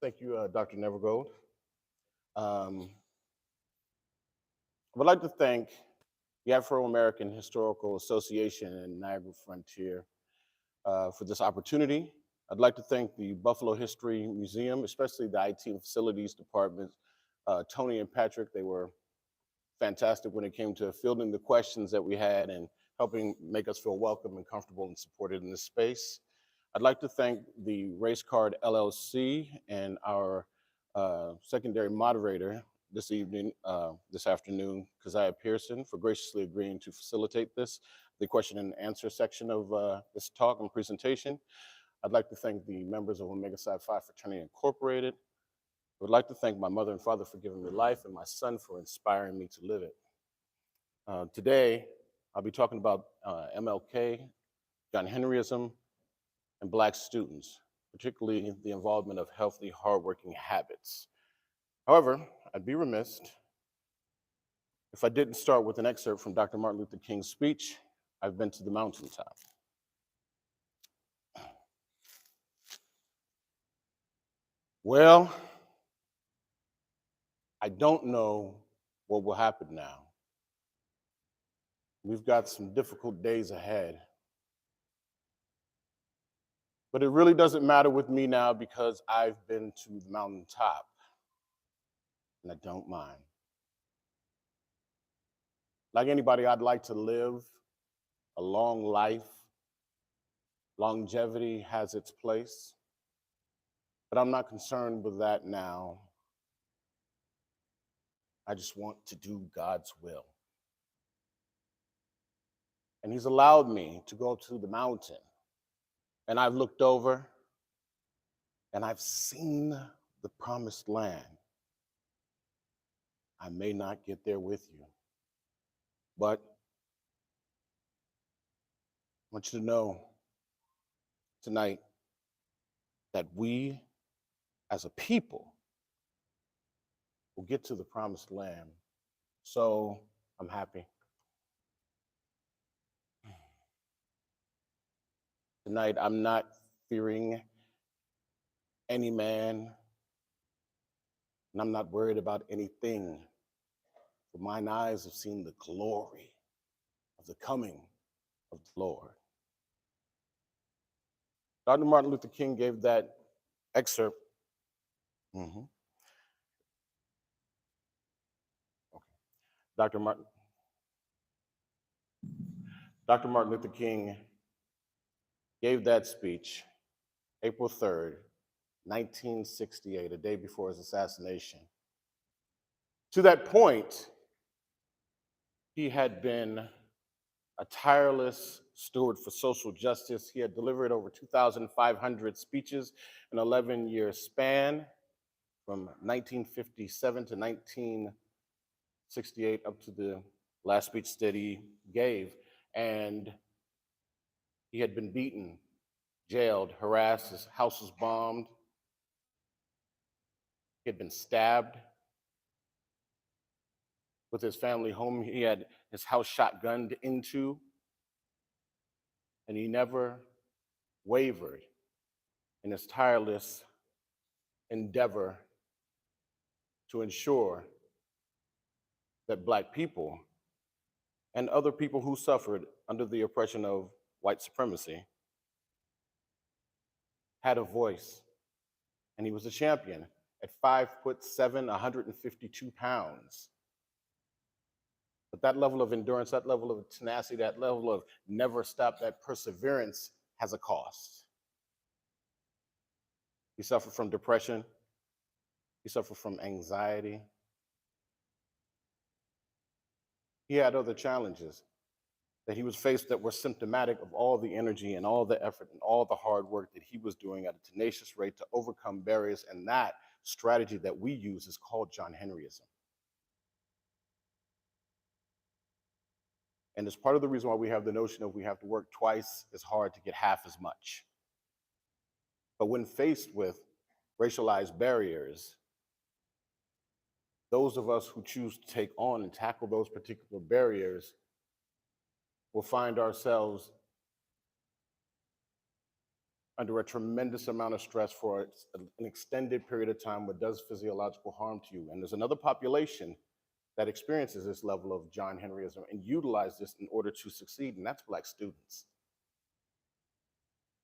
Thank you, Dr. Nevergold. I would like to thank the Afro-American Historical Association and Niagara Frontier for this opportunity. I'd like to thank the Buffalo History Museum, especially the IT and Facilities Department. Tony and Patrick, they were fantastic when it came to fielding the questions that we had and helping make us feel welcome and comfortable and supported in this space. I'd like to thank the Race Card LLC and our secondary moderator this evening, this afternoon, Keziah Pearson, for graciously agreeing to facilitate the question and answer section of this talk and presentation. I'd like to thank the members of Omega Psi Phi Fraternity Incorporated. I would like to thank my mother and father for giving me life and my son for inspiring me to live it. Today, I'll be talking about MLK, John Henryism, and Black students, particularly the involvement of healthy, hardworking habits. However, I'd be remiss if I didn't start with an excerpt from Dr. Martin Luther King's speech, "I've been to the mountaintop." Well, I don't know what will happen now. We've got some difficult days ahead. But it really doesn't matter with me now because I've been to the mountaintop, and I don't mind. Like anybody, I'd like to live a long life. Longevity has its place, but I'm not concerned with that now. I just want to do God's will. And He's allowed me to go to the mountain, and I've looked over and I've seen the promised land. I may not get there with you, but I want you to know tonight that we as a people will get to the promised land. So I'm happy. Tonight, I'm not fearing any man, and I'm not worried about anything. For mine eyes have seen the glory of the coming of the Lord. Dr. Martin Luther King gave that excerpt. Okay. Dr. Martin Luther King gave that speech April 3rd, 1968, a day before his assassination. To that point, he had been a tireless steward for social justice. He had delivered over 2,500 speeches in an 11-year span from 1957 to 1968 up to the last speech that he gave. And he had been beaten, jailed, harassed, his house was bombed. He had been stabbed. With his family home, he had his house shotgunned into, and he never wavered in his tireless endeavor to ensure that Black people and other people who suffered under the oppression of white supremacy had a voice. And he was a champion at 5'7", 152 pounds. But that level of endurance, that level of tenacity, that level of never stop, that perseverance has a cost. He suffered from depression. He suffered from anxiety. He had other challenges that he was faced that were symptomatic of all the energy and all the effort and all the hard work that he was doing at a tenacious rate to overcome barriers. And that strategy that we use is called John Henryism. And it's part of the reason why we have the notion of we have to work twice as hard to get half as much. But when faced with racialized barriers, those of us who choose to take on and tackle those particular barriers will find ourselves under a tremendous amount of stress for an extended period of time, what does physiological harm to you. And there's another population that experiences this level of John Henryism and utilize this in order to succeed, and that's Black students.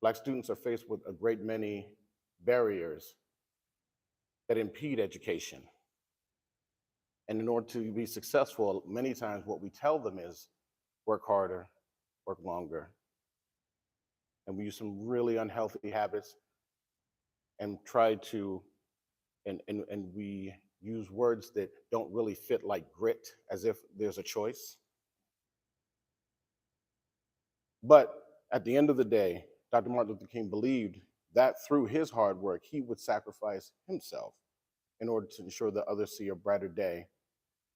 Black students are faced with a great many barriers that impede education. And in order to be successful, many times what we tell them is work harder, work longer. And we use some really unhealthy habits and try to, and we use words that don't really fit, like grit, as if there's a choice. But at the end of the day, Dr. Martin Luther King believed that through his hard work, he would sacrifice himself in order to ensure that others see a brighter day.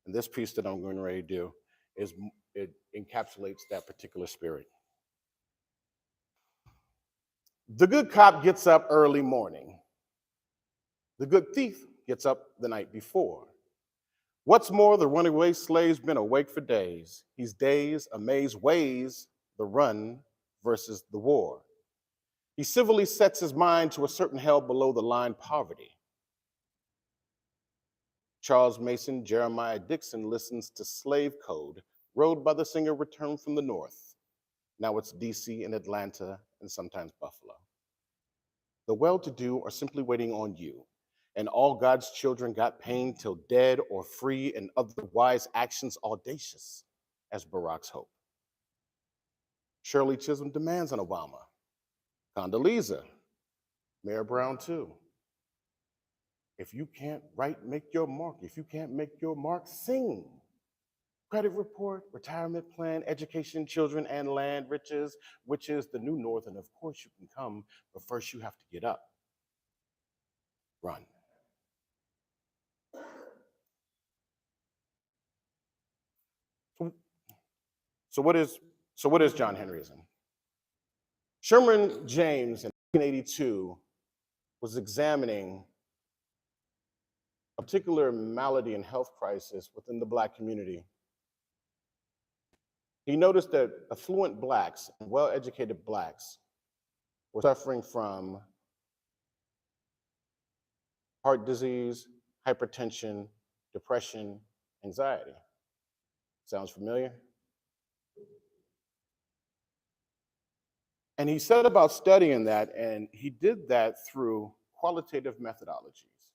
And this piece that I'm going to ready to do is, it encapsulates that particular spirit. The good cop gets up early morning. The good thief gets up the night before. What's more, the runaway slave's been awake for days. He's dazed, amazed, weighs the run versus the war. He civilly sets his mind to a certain hell below the line poverty. Charles Mason, Jeremiah Dixon listens to Slave Code, rode by the singer returned from the north. Now it's DC and Atlanta and sometimes Buffalo. The well-to-do are simply waiting on you, and all God's children got pain till dead or free, and otherwise actions audacious as Barack's hope. Shirley Chisholm demands an Obama. Condoleezza, Mayor Brown too. If you can't write, make your mark. If you can't make your mark, sing. Credit report, retirement plan, education, children, and land, riches, which is the new north, and of course you can come, but first you have to get up. Run. So what is John Henryism? Sherman James in 1982 was examining a particular malady and health crisis within the Black community. He noticed that affluent Blacks and well-educated Blacks were suffering from heart disease, hypertension, depression, anxiety. Sounds familiar? And he set about studying that, and he did that through qualitative methodologies,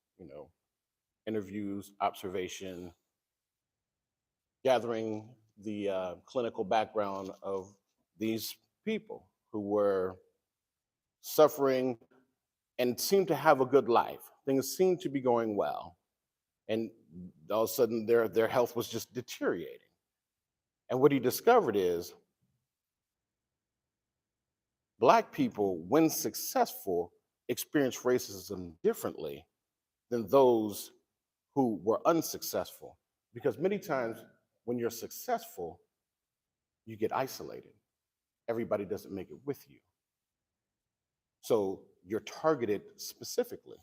interviews, observation, gathering the clinical background of these people who were suffering and seemed to have a good life. Things seemed to be going well. And all of a sudden their health was just deteriorating. And what he discovered is Black people, when successful, experience racism differently than those who were unsuccessful. Because many times when you're successful, you get isolated. Everybody doesn't make it with you. So you're targeted specifically.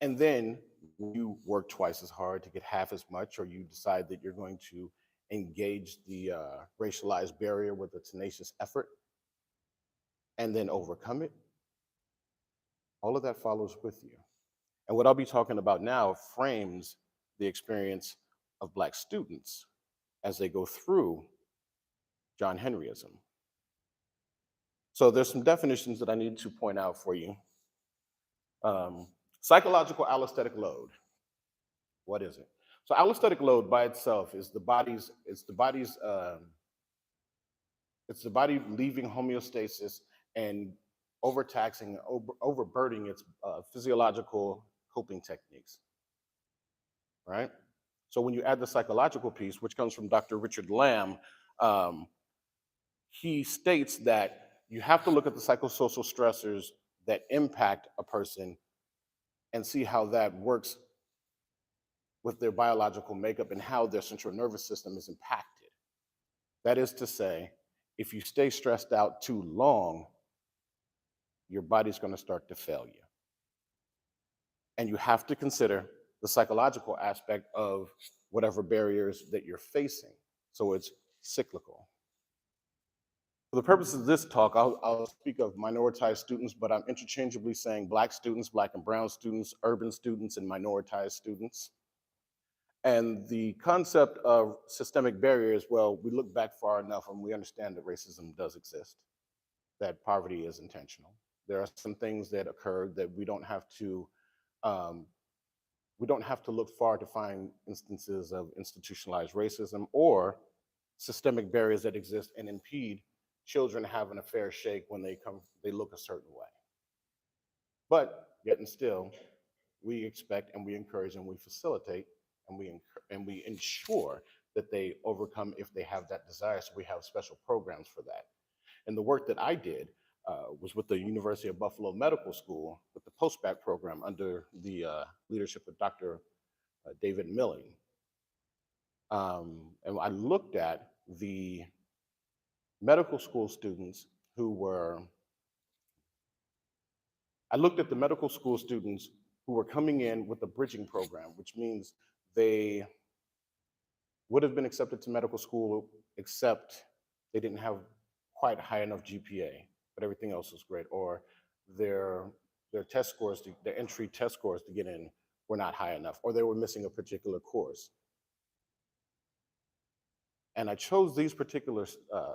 And then you work twice as hard to get half as much, or you decide that you're going to engage the racialized barrier with a tenacious effort and then overcome it. All of that follows with you. And what I'll be talking about now frames the experience of Black students as they go through John Henryism. So there's some definitions that I need to point out for you. Psychological allostatic load. What is it? So allostatic load by itself is the body leaving homeostasis and overtaxing, overburdening its physiological coping techniques, right? So when you add the psychological piece, which comes from Dr. Richard Lamb, he states that you have to look at the psychosocial stressors that impact a person and see how that works with their biological makeup and how their central nervous system is impacted. That is to say, if you stay stressed out too long, your body's going to start to fail you. And you have to consider the psychological aspect of whatever barriers that you're facing. So it's cyclical. For the purpose of this talk, I'll speak of minoritized students, but I'm interchangeably saying Black students, Black and brown students, urban students, and minoritized students. And the concept of systemic barriers, well, we look back far enough and we understand that racism does exist, that poverty is intentional. There are some things that occur that um, we don't have to look far to find instances of institutionalized racism or systemic barriers that exist and impede children having a fair shake when they look a certain way. But yet and still, we expect and we encourage and we facilitate and we ensure that they overcome if they have that desire. So we have special programs for that. And the work that I did was with the University of Buffalo Medical School with the postbac program under the leadership of Dr. David Milling. And I looked at the medical school students who were, I looked at the medical school students who were coming in with a bridging program, which means they would have been accepted to medical school, except they didn't have quite high enough GPA, but everything else was great. Or their test scores, their entry test scores to get in were not high enough, or they were missing a particular course. And I chose these particular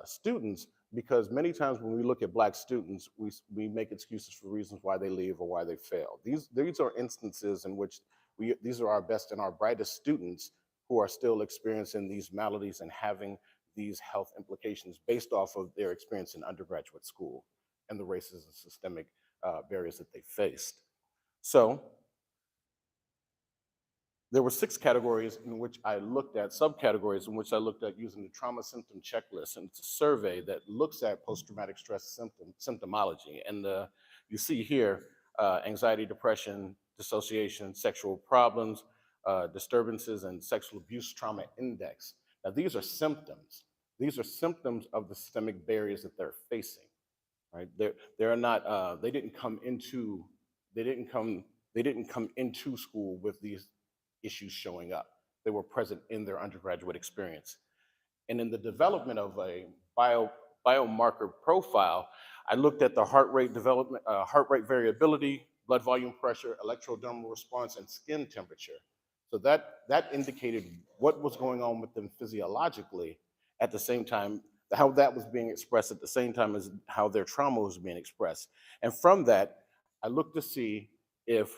students because many times when we look at Black students, we make excuses for reasons why they leave or why they fail. These are instances in which these are our best and our brightest students who are still experiencing these maladies and having these health implications based off of their experience in undergraduate school and the racism and systemic barriers that they faced. So there were 6 categories in which I looked at, subcategories in which I looked at using the trauma symptom checklist. And it's a survey that looks at post-traumatic stress symptomology. And you see here, anxiety, depression, dissociation, sexual problems, disturbances, and sexual abuse trauma index. Now, these are symptoms. These are symptoms of the systemic barriers that they're facing, right? They're not, they didn't come into school with these issues showing up. They were present in their undergraduate experience. And in the development of a biomarker profile, I looked at the heart rate development, heart rate variability, blood volume pressure, electrodermal response, and skin temperature. So that indicated what was going on with them physiologically at the same time, how that was being expressed at the same time as how their trauma was being expressed. And from that, I looked to see if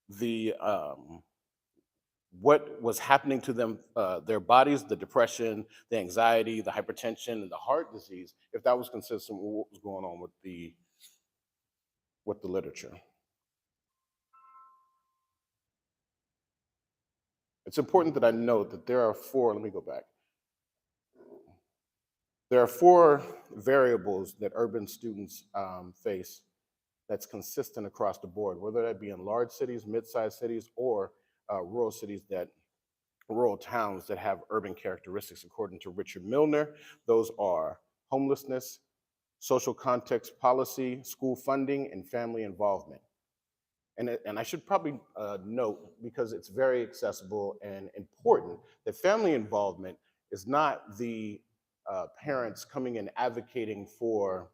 the what was happening to them, their bodies, the depression, the anxiety, the hypertension, and the heart disease, if that was consistent with what was going on with the literature. It's important that I note that there are 4, let me go back. There are 4 variables that urban students face that's consistent across the board, whether that be in large cities, mid-sized cities, or rural cities rural towns that have urban characteristics. According to Richard Milner, those are homelessness, social context policy, school funding, and family involvement. And I should probably note, because it's very accessible and important, that family involvement is not the parents coming in and advocating for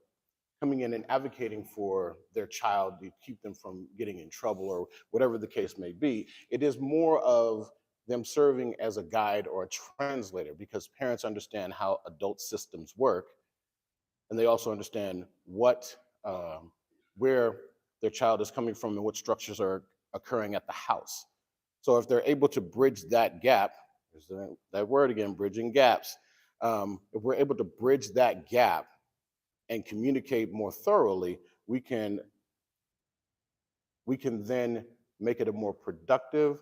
their child to keep them from getting in trouble or whatever the case may be. It is more of them serving as a guide or a translator, because parents understand how adult systems work, and they also understand where their child is coming from and what structures are occurring at the house. So if they're able to bridge that gap, there's that word again, bridging gaps. If we're able to bridge that gap and communicate more thoroughly, we can then make it a more productive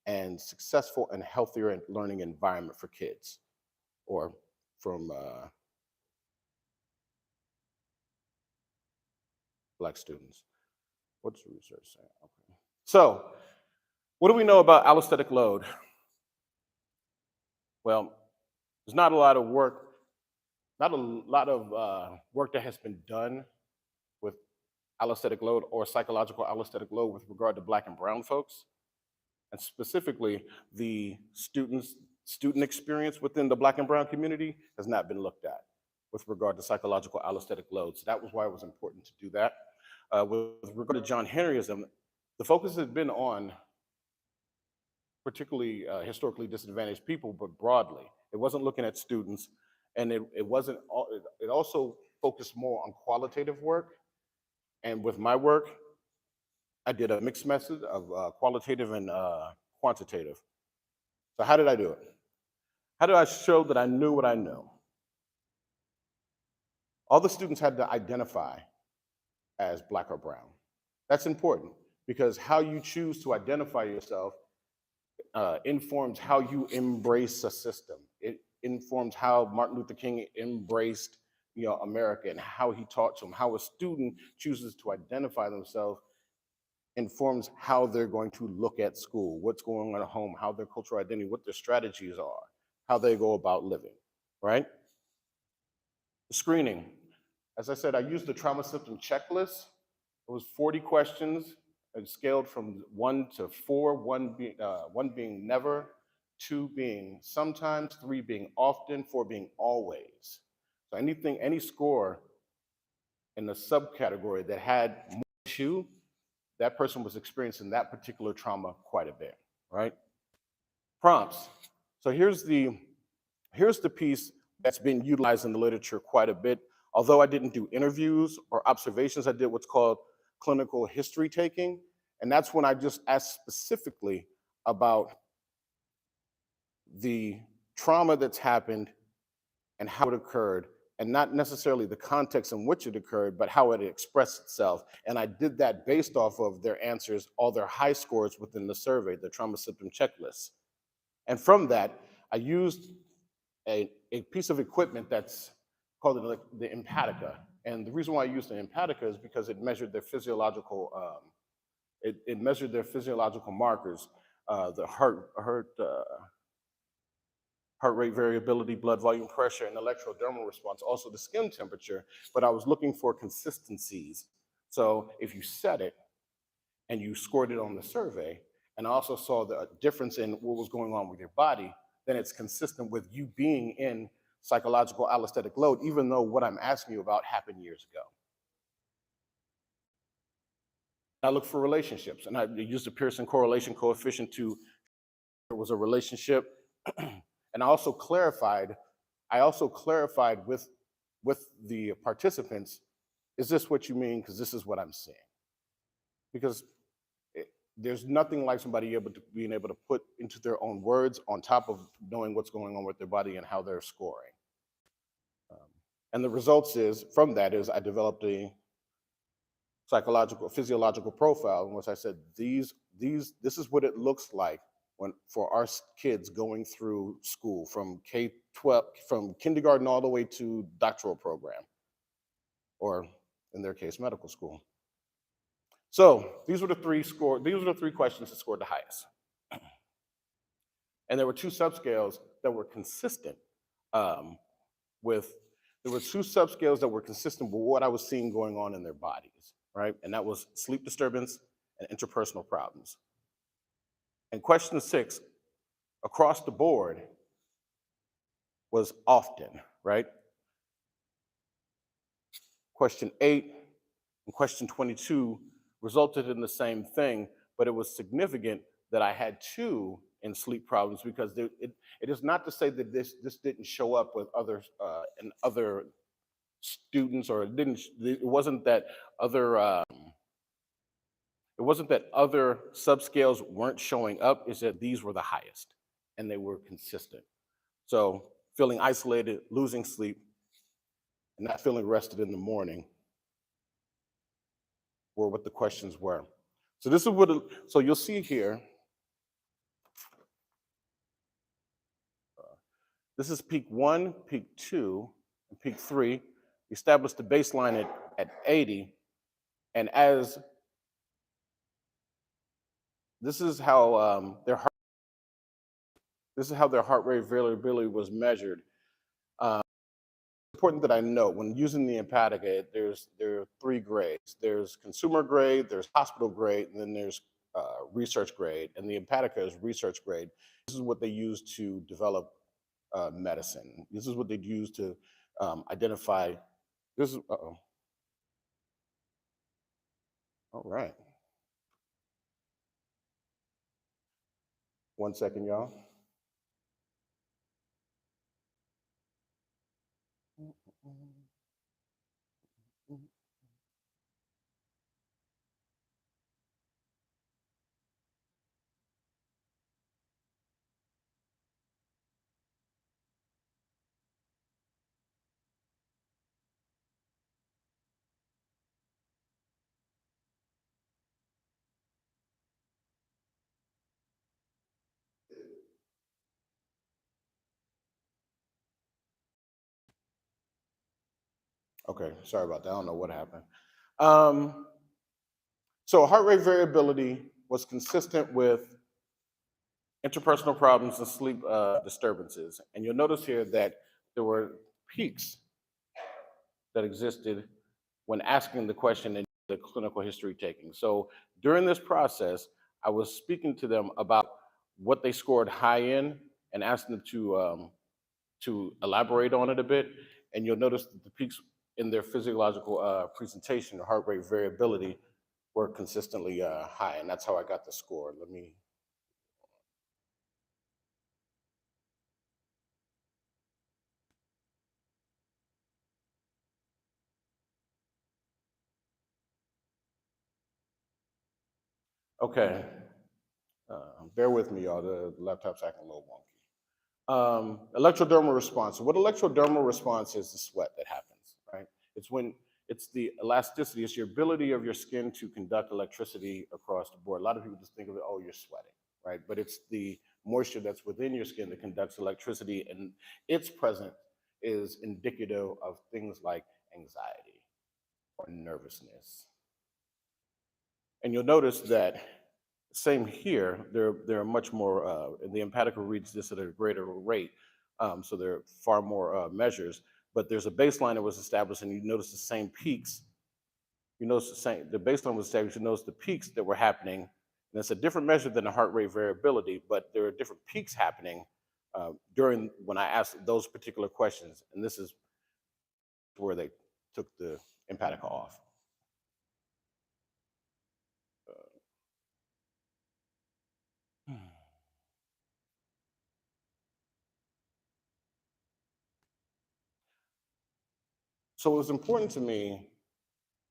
and successful and healthier learning environment for kids, or from Black students. What's the research saying? Okay. So, what do we know about allostatic load? Well, there's not a lot of work not a lot of work that has been done with allostatic load or psychological allostatic load with regard to Black and brown folks, and specifically the student experience within the Black and brown community has not been looked at with regard to psychological allostatic load. So that was why it was important to do that. With regard to John Henryism, the focus has been on particularly historically disadvantaged people, but broadly. It wasn't looking at students, and it wasn't. It also focused more on qualitative work. And with my work, I did a mixed method of qualitative and quantitative. So how did I do it? How did I show that I knew what I know? All the students had to identify as Black or brown. That's important because how you choose to identify yourself informs how you embrace a system. It informs how Martin Luther King embraced, America and how he taught to them. How a student chooses to identify themselves informs how they're going to look at school, what's going on at home, how their cultural identity, what their strategies are, how they go about living, right? The screening. As I said, I used the trauma symptom checklist. It was 40 questions. It scaled from 1 to 4, one being never, 2 being sometimes, 3 being often, 4 being always. So any score in the subcategory that had more than 2, that person was experiencing that particular trauma quite a bit, right? Prompts. So here's the piece that's been utilized in the literature quite a bit. Although I didn't do interviews or observations, I did what's called clinical history taking. And that's when I just asked specifically about the trauma that's happened and how it occurred, and not necessarily the context in which it occurred, but how it expressed itself. And I did that based off of their answers, all their high scores within the survey, the trauma symptom checklist. And from that, I used a piece of equipment that's called the empatica. And the reason why I used the empatica is because it measured their physiological, it measured their physiological markers, the heart rate variability, blood volume pressure, and electrodermal response, also the skin temperature, but I was looking for consistencies. So if you set it and you scored it on the survey, and I also saw the difference in what was going on with your body, then it's consistent with you being in psychological allostatic load, even though what I'm asking you about happened years ago. I looked for relationships, and I used the Pearson correlation coefficient to there was a relationship. And I also clarified with the participants, is this what you mean? Because this is what I'm seeing. Because there's nothing like somebody being able to put into their own words on top of knowing what's going on with their body and how they're scoring. And the results from that is I developed a physiological profile in which I said, this is what it looks like for our kids going through school from K-12, from kindergarten all the way to doctoral program, or in their case, medical school. So these were the three questions that scored the highest. And there were 2 subscales that were consistent with what I was seeing going on in their bodies, right? And that was sleep disturbance and interpersonal problems. And question 6, across the board, was often, right? Question 8 and question 22 resulted in the same thing, but it was significant that I had 2 in sleep problems, because it is not to say that this didn't show up with other students, or it wasn't that other subscales weren't showing up. It's that these were the highest and they were consistent. So feeling isolated, losing sleep, and not feeling rested in the morning were what the questions were. So this is so you'll see here, this is peak 1, peak 2, and peak 3. We established the baseline at 80, and this is how their heart rate variability was measured. important that I note when using the Empatica, there are three grades. There's consumer grade, there's hospital grade, and then there's research grade. And the Empatica is research grade. This is what they use to develop medicine. This is what they use to identify. This is all right. 1 second, y'all. Okay, sorry about that. I don't know what happened. Um, so heart rate variability was consistent with interpersonal problems and sleep disturbances. And you'll notice here that there were peaks that existed when asking the question in the clinical history taking. So during this process, I was speaking to them about what they scored high in and asking them to elaborate on it a bit. And you'll notice that the peaks in their physiological presentation, the heart rate variability, were consistently high. And that's how I got the score. Let me. Okay. Bear with me, y'all. The laptop's acting a little wonky. Electrodermal response. So what electrodermal response is the sweat that happens, right? It's when it's the elasticity, it's your ability of your skin to conduct electricity across the board. A lot of people just think of it, oh, you're sweating, right? But it's the moisture that's within your skin that conducts electricity, and its presence is indicative of things like anxiety or nervousness. And you'll notice that same here, there are much more, the Empatical reads this at a greater rate, so there are far more measures, but there's a baseline that was established and you notice the same peaks. You notice the baseline was established, you notice the peaks that were happening, and it's a different measure than the heart rate variability, but there are different peaks happening during when I asked those particular questions, and this is where they took the Empatica off. So it was important to me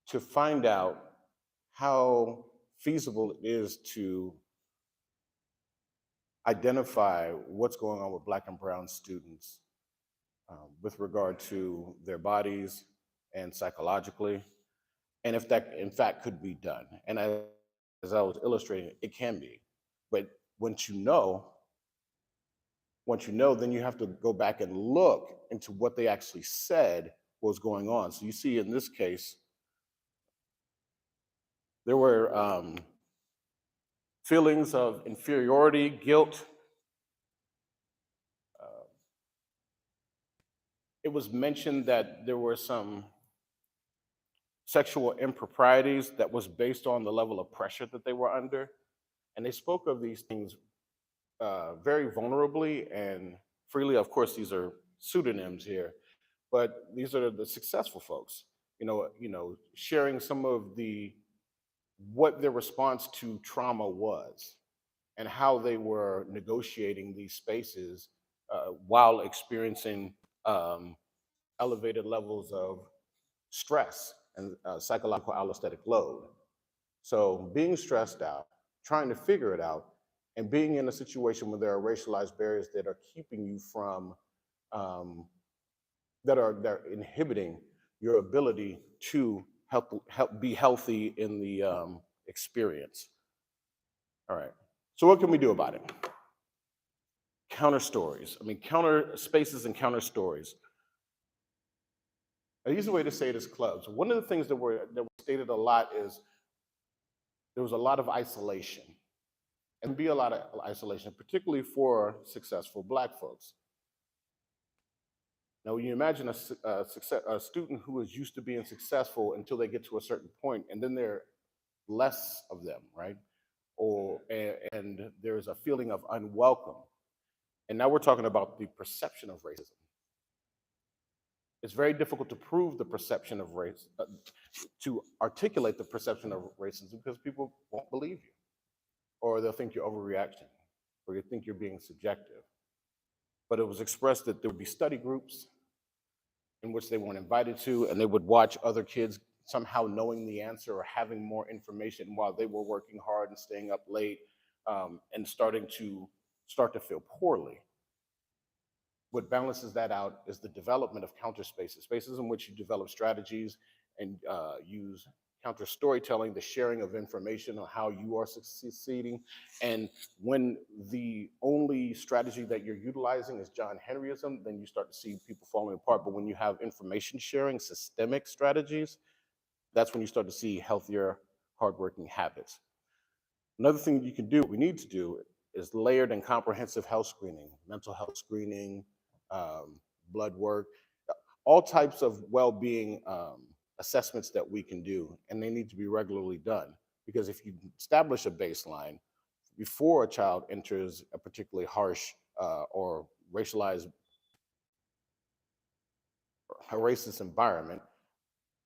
to find out how feasible it is to identify what's going on with Black and Brown students with regard to their bodies and psychologically, and if that in fact could be done. And as I was illustrating, it can be. But once once you know, then you have to go back and look into what they actually said was going on. So you see in this case, there were feelings of inferiority, guilt. Uh, it was mentioned that there were some sexual improprieties that was based on the level of pressure that they were under. And they spoke of these things very vulnerably and freely. Of course, these are pseudonyms here, but these are the successful folks. Sharing some of the what their response to trauma was and how they were negotiating these spaces while experiencing um, elevated levels of stress and psychological allostatic load. So being stressed out, trying to figure it out, and being in a situation where there are racialized barriers that are keeping you from, um, that are inhibiting your ability to help be healthy in the experience. All right. So what can we do about it? Counter stories. I mean, counter spaces and counter stories. An easy way to say it is clubs. One of the things that were stated a lot is there was a lot of isolation, and be a lot of isolation, particularly for successful Black folks. Now, when you imagine a student who is used to being successful until they get to a certain point, and then there are less of them, right? And there's a feeling of unwelcome. And now we're talking about the perception of racism. It's very difficult to prove the perception of race, to articulate the perception of racism because people won't believe you, or they'll think you're overreacting, or you think you're being subjective. But it was expressed that there would be study groups in which they weren't invited to, and they would watch other kids somehow knowing the answer or having more information while they were working hard and staying up late, and start to feel poorly. What balances that out is the development of counter spaces, spaces in which you develop strategies and use counter storytelling, the sharing of information on how you are succeeding. And when the only strategy that you're utilizing is John Henryism, then you start to see people falling apart. But when you have information sharing, systemic strategies, that's when you start to see healthier, hardworking habits. Another thing you can do, what we need to do, is layered and comprehensive health screening, mental health screening, blood work, all types of well-being assessments that we can do, and they need to be regularly done. Because if you establish a baseline before a child enters a particularly harsh or racialized or racist environment,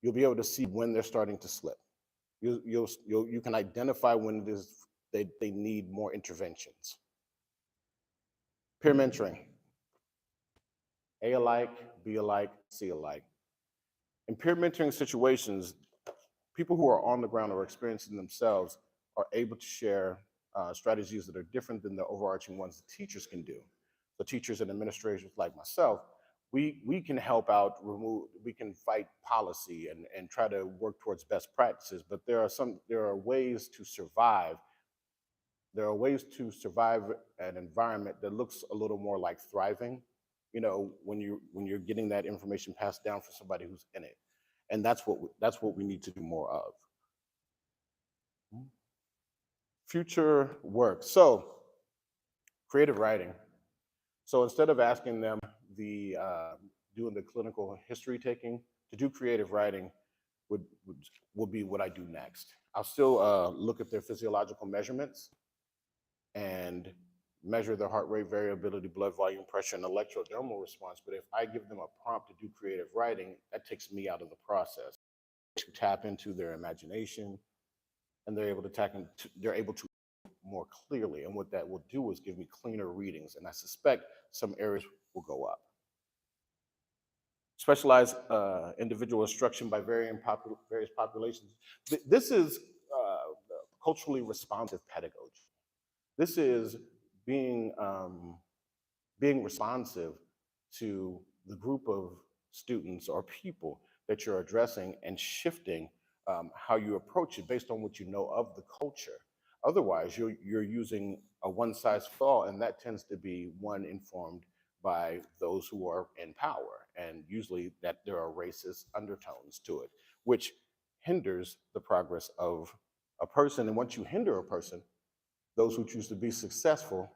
you'll be able to see when they're starting to slip. You can identify when it is they need more interventions. Peer mentoring. A alike, B alike, C alike. In peer mentoring situations, people who are on the ground or experiencing themselves are able to share strategies that are different than the overarching ones that teachers can do. So teachers and administrators like myself, we can help out, we can fight policy and try to work towards best practices, but there are ways to survive. There are ways to survive an environment that looks a little more like thriving, when you're getting that information passed down for somebody who's in it. And that's what we need to do more of. Future work. So creative writing. So instead of asking them doing the clinical history taking, to do creative writing would be what I do next. I'll still look at their physiological measurements and measure their heart rate variability, blood volume, pressure, and electrodermal response. But if I give them a prompt to do creative writing, that takes me out of the process. To tap into their imagination, and they're able to more clearly. And what that will do is give me cleaner readings, and I suspect some areas will go up. Specialized individual instruction by various populations. This is culturally responsive pedagogy. This is being responsive to the group of students or people that you're addressing and shifting how you approach it based on what you know of the culture. Otherwise, you're using a one-size-fits-all, and that tends to be one informed by those who are in power, and usually that there are racist undertones to it, which hinders the progress of a person. And once you hinder a person, those who choose to be successful,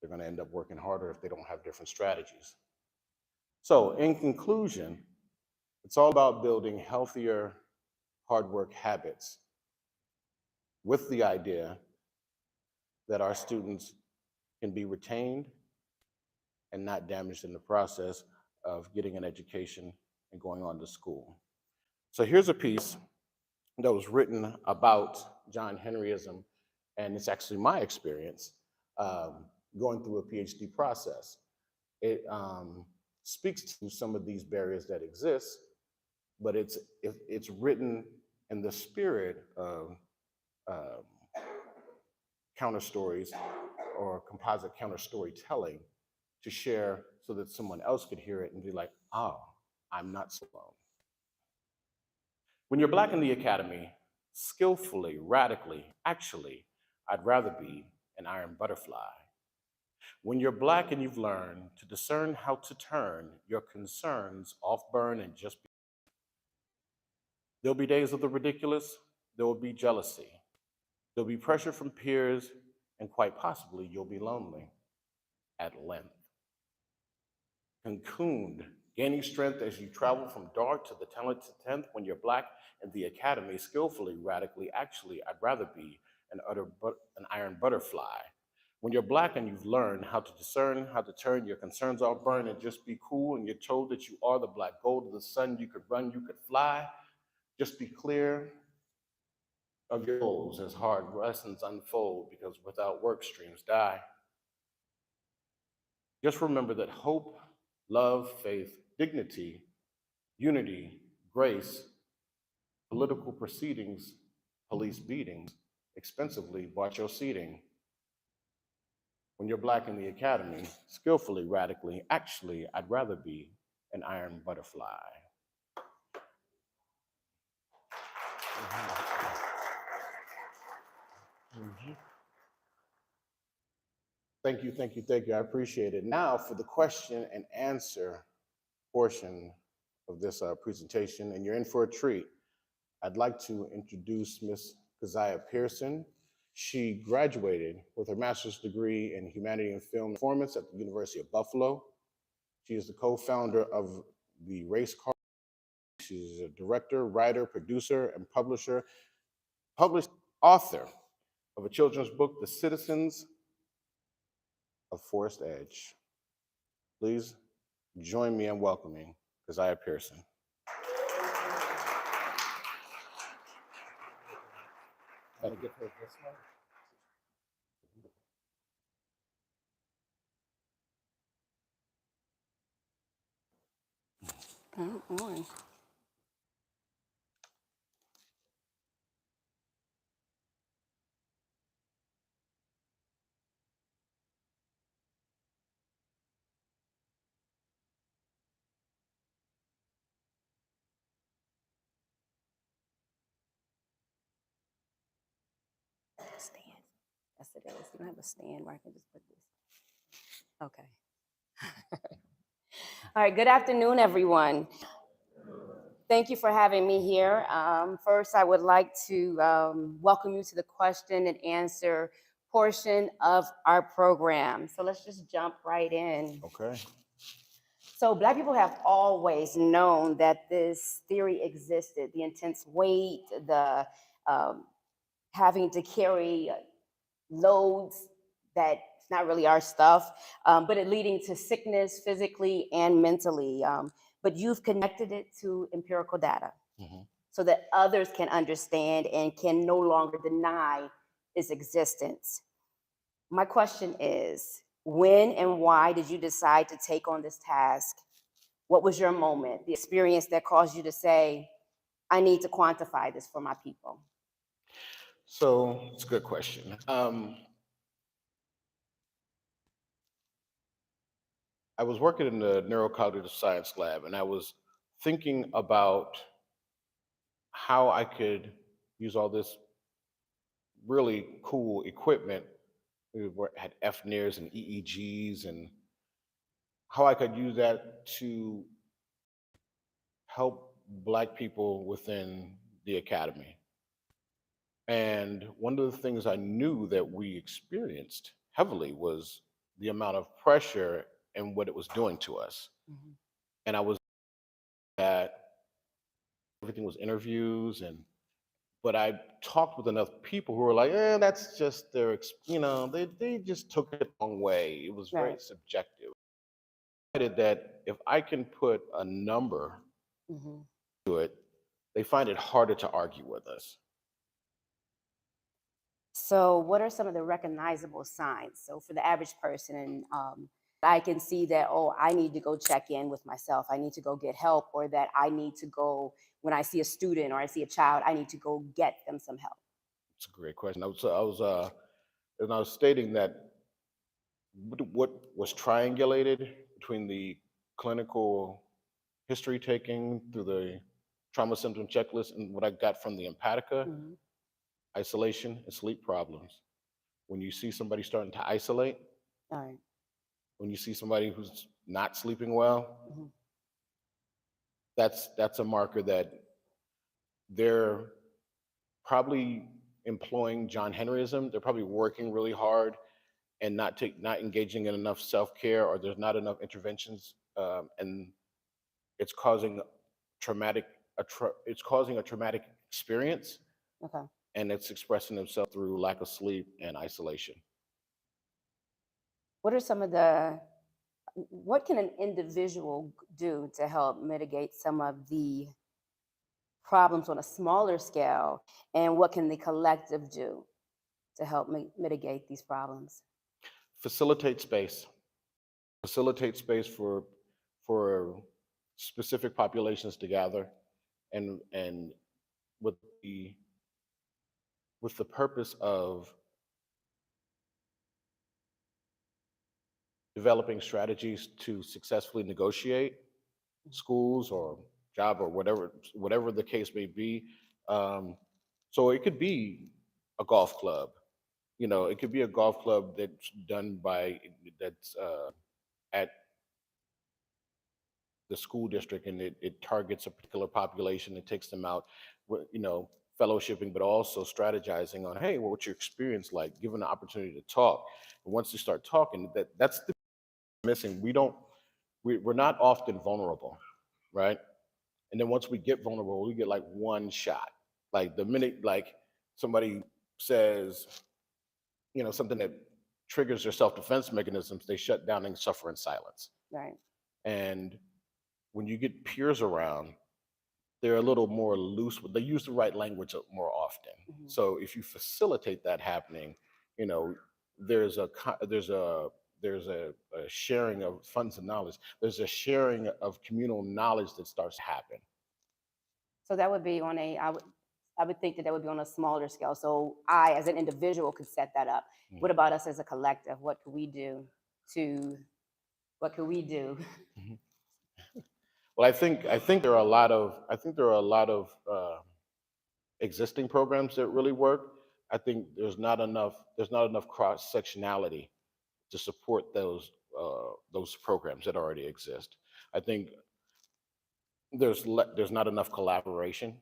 they're going to end up working harder if they don't have different strategies. So in conclusion, it's all about building healthier hard work habits with the idea that our students can be retained and not damaged in the process of getting an education and going on to school. So here's a piece that was written about John Henryism, and it's actually my experience going through a PhD process. It speaks to some of these barriers that exist, but it's written in the spirit of counter stories or composite counter storytelling to share so that someone else could hear it and be like, oh, I'm not so alone. When you're Black in the academy, skillfully, radically, actually, I'd rather be an iron butterfly. When you're Black and you've learned to discern how to turn your concerns off burn and just be. There'll be days of the ridiculous, there will be jealousy. There'll be pressure from peers, and quite possibly you'll be lonely at length. cocooned, gaining strength as you travel from dark to the talented 10th. When you're Black in the academy, skillfully, radically, actually, I'd rather be an iron butterfly. When you're Black and you've learned how to discern, how to turn your concerns all burn and just be cool, and you're told that you are the Black gold of the sun, you could run, you could fly, just be clear of your goals as hard lessons unfold, because without work, streams die. Just remember that hope, love, faith, dignity, unity, grace, political proceedings, police beatings, expensively bought your seating. When you're Black in the academy, skillfully, radically, actually, I'd rather be an iron butterfly. Mhm. Thank you, thank you, thank you. I appreciate it. Now for the question and answer portion of this presentation, and you're in for a treat. I'd like to introduce Miss Keziah Pearson. She graduated with her master's degree in Humanity and Film Performance at the University of Buffalo. She is the co-founder of the Race Car. She's a director, writer, producer, and published author of a children's book, The Citizens of Forest Edge. Please join me in welcoming Keziah Pearson. I'll give her this one. On. Stand. Yes, it is. You don't have a stand where I can just put this. Okay. All right. Good afternoon, everyone. Thank you for having me here. First, I would like to welcome you to the question and answer portion of our program. So let's just jump right in. Okay. So Black people have always known that this theory existed, the intense weight, the having to carry loads that's not really our stuff, but it leading to sickness physically and mentally. But you've connected it to empirical data so that others can understand and can no longer deny its existence. My question is, when and why did you decide to take on this task? What was your moment, the experience that caused you to say, I need to quantify this for my people? So it's a good question. I was working in the neurocognitive science lab, and I was thinking about how I could use all this really cool equipment. Had FNIRs and EEGs, and how I could use that to help Black people within the academy. And one of the things I knew that we experienced heavily was the amount of pressure and what it was doing to us. And I was that everything was interviews, but I talked with enough people who were like, that's just their, they just took it the wrong way. It was very subjective. I decided that if I can put a number to it, they find it harder to argue with us. So what are some of the recognizable signs? So for the average person, I can see that, oh, I need to go check in with myself. I need to go get help, or that I need to go, when I see a student or I see a child, I need to go get them some help. It's a great question. And I was stating that what was triangulated between the clinical history taking through the trauma symptom checklist and what I got from the Empatica, isolation and sleep problems. When you see somebody starting to isolate, All right. when you see somebody who's not sleeping well, that's a marker that they're probably employing John Henryism. They're probably working really hard and not engaging in enough self-care, or there's not enough interventions and it's causing traumatic it's causing a traumatic experience, Okay. and it's expressing itself through lack of sleep and isolation. What are some of the what can an individual do to help mitigate some of the problems on a smaller scale, and what can the collective do to help mitigate these problems? Facilitate space. Facilitate space for specific populations to gather, and with the with the purpose of developing strategies to successfully negotiate schools or job or whatever the case may be. Um, so it could be a golf club. It could be a golf club that's at the school district, and it targets a particular population. It takes them out, fellowshipping, but also strategizing on, hey, well, what's your experience like? Given the opportunity to talk, and once you start talking, that's the missing. We're not often vulnerable, right? And then once we get vulnerable, we get like one shot. Like the minute like somebody says, something that triggers their self-defense mechanisms, they shut down and suffer in silence. Right. And when you get peers around, they're a little more loose. They use the right language more often. Mhm. So if you facilitate that happening, you know, there's a a sharing of funds and knowledge. There's a sharing of communal knowledge that starts to happen. So that would be on a, I would think that that would be on a smaller scale. So I, as an individual, could set that up. What about us as a collective? What could we do to, what could we do? Mhm. Well, I think there are a lot of existing programs that really work. I think there's not enough cross sectionality to support those programs that already exist. I think there's not enough collaboration,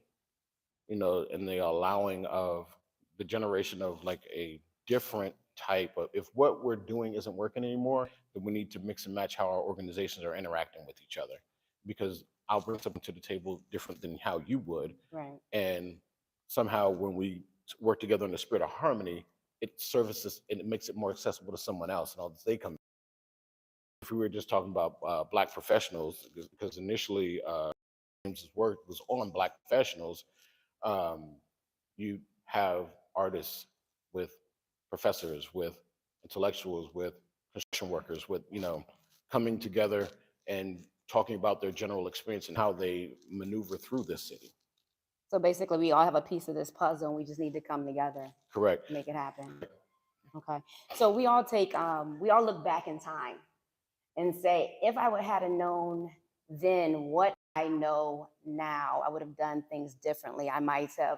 and the allowing of the generation of like a different type of, if what we're doing isn't working anymore, then we need to mix and match how our organizations are interacting with each other, because I'll bring something to the table different than how you would, Right. and somehow when we work together in the spirit of harmony, it services and it makes it more accessible to someone else, and all they come. If we were just talking about black professionals, because initially James's work was on black professionals, um, you have artists with professors, with intellectuals, with construction workers, with coming together and talking about their general experience and how they maneuver through this city. So basically, we all have a piece of this puzzle, and we just need to come together Correct. to make it happen. Okay. So we all take, we all look back in time and say, if I would have known then what I know now, I would have done things differently. I might have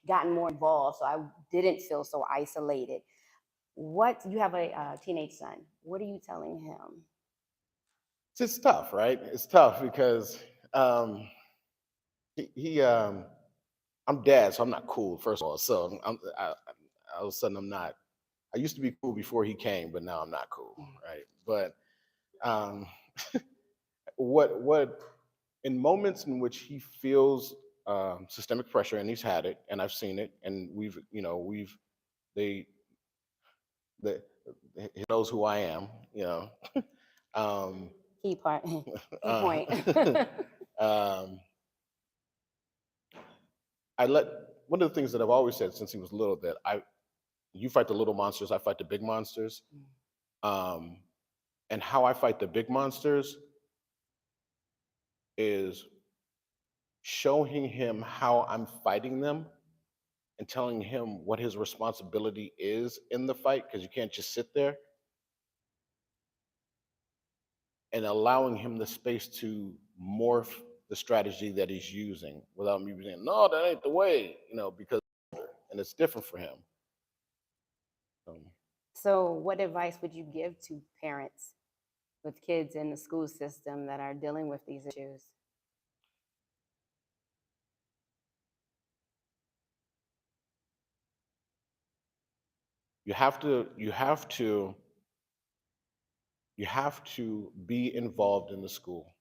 gotten more involved, so I didn't feel so isolated. What, you have a teenage son? What are you telling him? It's tough, right? It's tough because um, he I'm dad, so I'm not cool. First of all, so all of a sudden I'm not. I used to be cool before he came, but now I'm not cool, right? But um, what in moments in which he feels systemic pressure, and he's had it, and I've seen it, and they they he knows who I am, um, Key part, key uh, point. um, I let one of the things that I've always said since he was little, that I you fight the little monsters, I fight the big monsters. Um, and how I fight the big monsters is showing him how I'm fighting them and telling him what his responsibility is in the fight, because you can't just sit there, and allowing him the space to morph the strategy that he's using without me saying, no, that ain't the way, because, and it's different for him. Um, So, what advice would you give to parents with kids in the school system that are dealing with these issues? you have to You have to be involved in the school.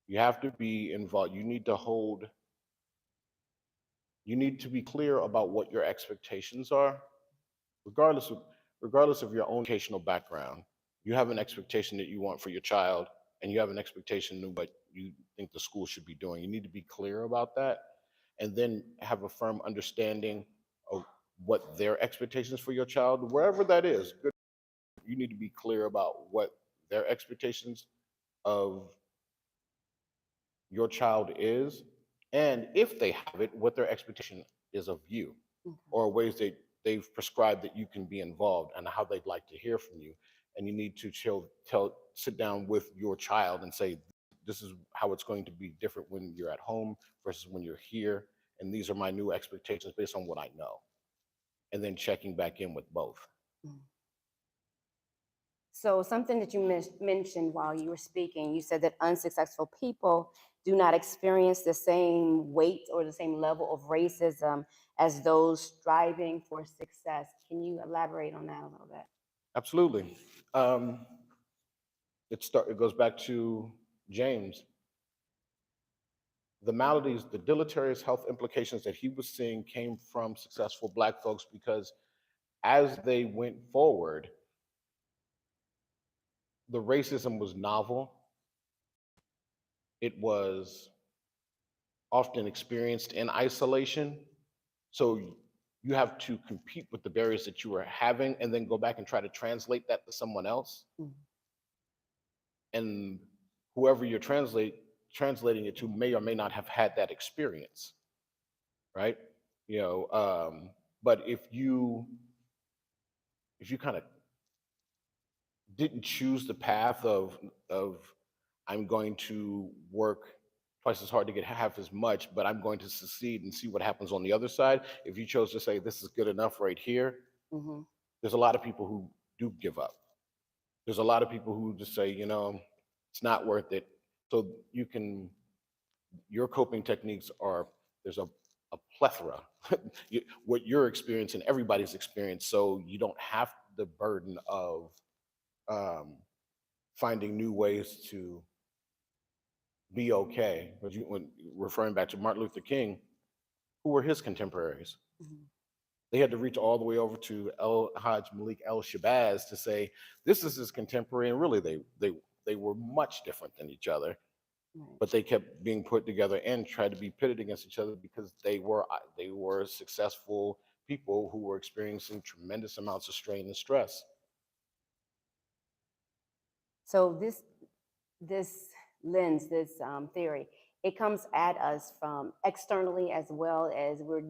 You have to be involved. You need to be clear about what your expectations are, regardless of regardless of your own educational background. You have an expectation that you want for your child, and you have an expectation of what you think the school should be doing. You need to be clear about that, and then have a firm understanding of what their expectations for your child, wherever that is. Good. You need to be clear about what their expectations of your child is, and if they have it, what their expectation is of you, Okay. or ways that they've prescribed that you can be involved, and how they'd like to hear from you. And you need to sit down with your child and say, this is how it's going to be different when you're at home versus when you're here, and these are my new expectations based on what I know. And then checking back in with both. Mm. So, something that you mentioned while you were speaking, you said that unsuccessful people do not experience the same weight or the same level of racism as those striving for success. Can you elaborate on that a little bit? Absolutely. um, it goes back to James. The maladies, the deleterious health implications that he was seeing came from successful Black folks, because as they went forward, the racism was novel. It was often experienced in isolation. So you have to compete with the barriers that you were having, and then go back and try to translate that to someone else. Mm. And whoever you're translating it to may or may not have had that experience, right? You know, but if you kind of didn't choose the path of I'm going to work twice as hard to get half as much, but I'm going to succeed and see what happens on the other side. If you chose to say this is good enough right here, Mm-hmm. there's a lot of people who do give up. There's a lot of people who just say, it's not worth it. So your coping techniques are, there's a plethora. What you're experiencing, everybody's experience, so you don't have the burden of um, finding new ways to be okay. But when referring back to Martin Luther King, who were his contemporaries? Mm-hmm. They had to reach all the way over to El Hajj Malik El Shabazz to say this is his contemporary, and really they were much different than each other. Right. But they kept being put together and tried to be pitted against each other, because they were successful people who were experiencing tremendous amounts of strain and stress. So this lens, this theory, it comes at us from externally as well as we're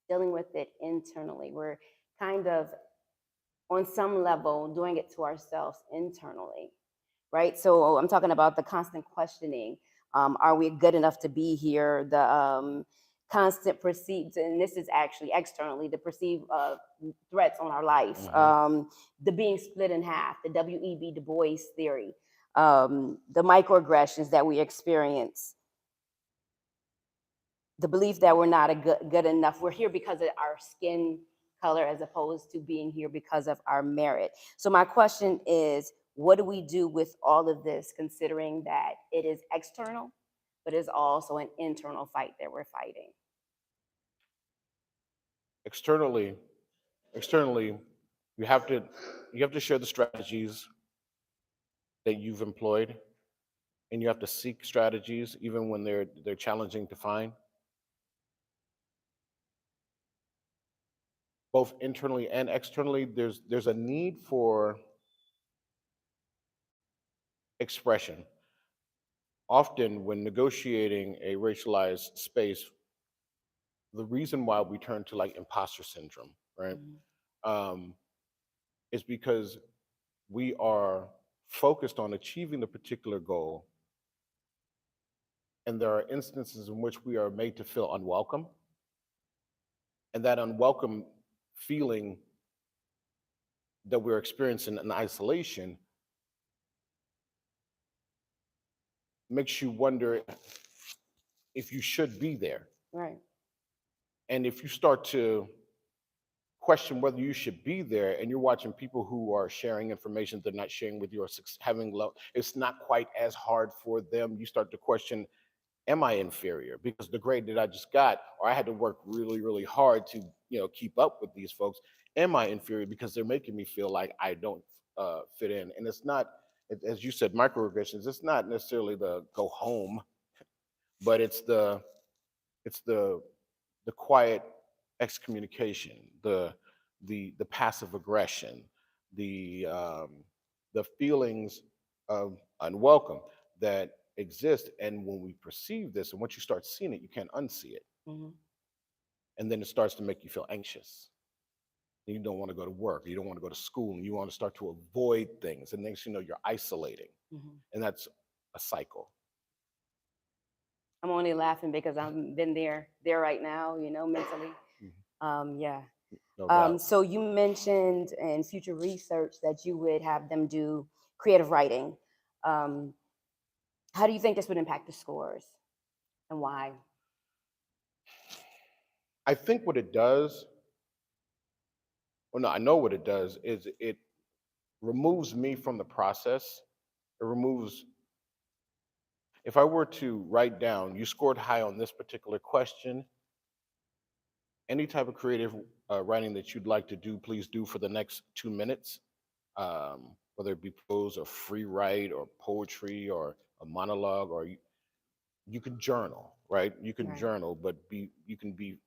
dealing with it internally. We're kind of on some level doing it to ourselves internally, right? So I'm talking about the constant questioning. Are we good enough to be here? The constant perceived, and this is actually externally, the perceived threats on our life, Hmm. the being split in half, the W.E.B. Du Bois theory, the microaggressions that we experience, the belief that we're not good enough. We're here because of our skin color as opposed to being here because of our merit. So my question is, what do we do with all of this, considering that it is external, but it's also an internal fight that we're fighting? Externally, externally, you have to you have to share the strategies that you've employed, and you have to seek strategies even when they're challenging to find. Both internally and externally, there's a need for expression. Often when negotiating a racialized space, the reason why we turn to like imposter syndrome, right, Mhm. um, is because we are focused on achieving the particular goal, and there are instances in which we are made to feel unwelcome, and that unwelcome feeling that we're experiencing in isolation makes you wonder if you should be there. Right. And if you start to question whether you should be there, and you're watching people who are sharing information they're not sharing with you, or having low, it's not quite as hard for them. You start to question, am I inferior because the grade that I just got, or I had to work really, really hard to, keep up with these folks? Am I inferior because they're making me feel like I don't fit in? And it's not, as you said, microaggressions. It's not necessarily the go home, but it's the quiet excommunication, the passive aggression, the feelings of unwelcome that exist. And when we perceive this, and once you start seeing it, you can't unsee it. Mhm. And then it starts to make you feel anxious. You don't want to go to work, you don't want to go to school, and you want to start to avoid things. And next you know, you're isolating. Mhm. And that's a cycle. I'm only laughing because I've been there right now, mentally. Mhm. Yeah. No doubt. So you mentioned in future research that you would have them do creative writing. Um, how do you think this would impact the scores, and why? I think what it does, well, no, I know what it does, is it removes me from the process. It removes, if I were to write down, you scored high on this particular question, any type of creative writing that you'd like to do, please do for the next 2 minutes, whether it be prose or free write or poetry or a monologue, or you can journal, right? You can Right. journal, but you can be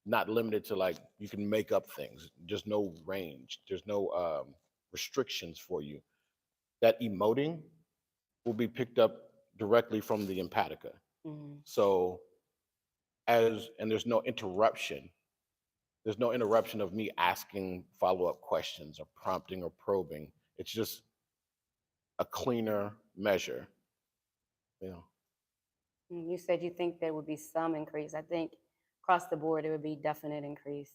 not limited to, like, you can make up things. There's no range. There's no restrictions for you. That emoting will be picked up directly from the empatica. Mhm. So and there's no interruption. There's no interruption of me asking follow-up questions or prompting or probing. It's just a cleaner measure. You know. You said you think there would be some increase. I think across the board there would be definite increase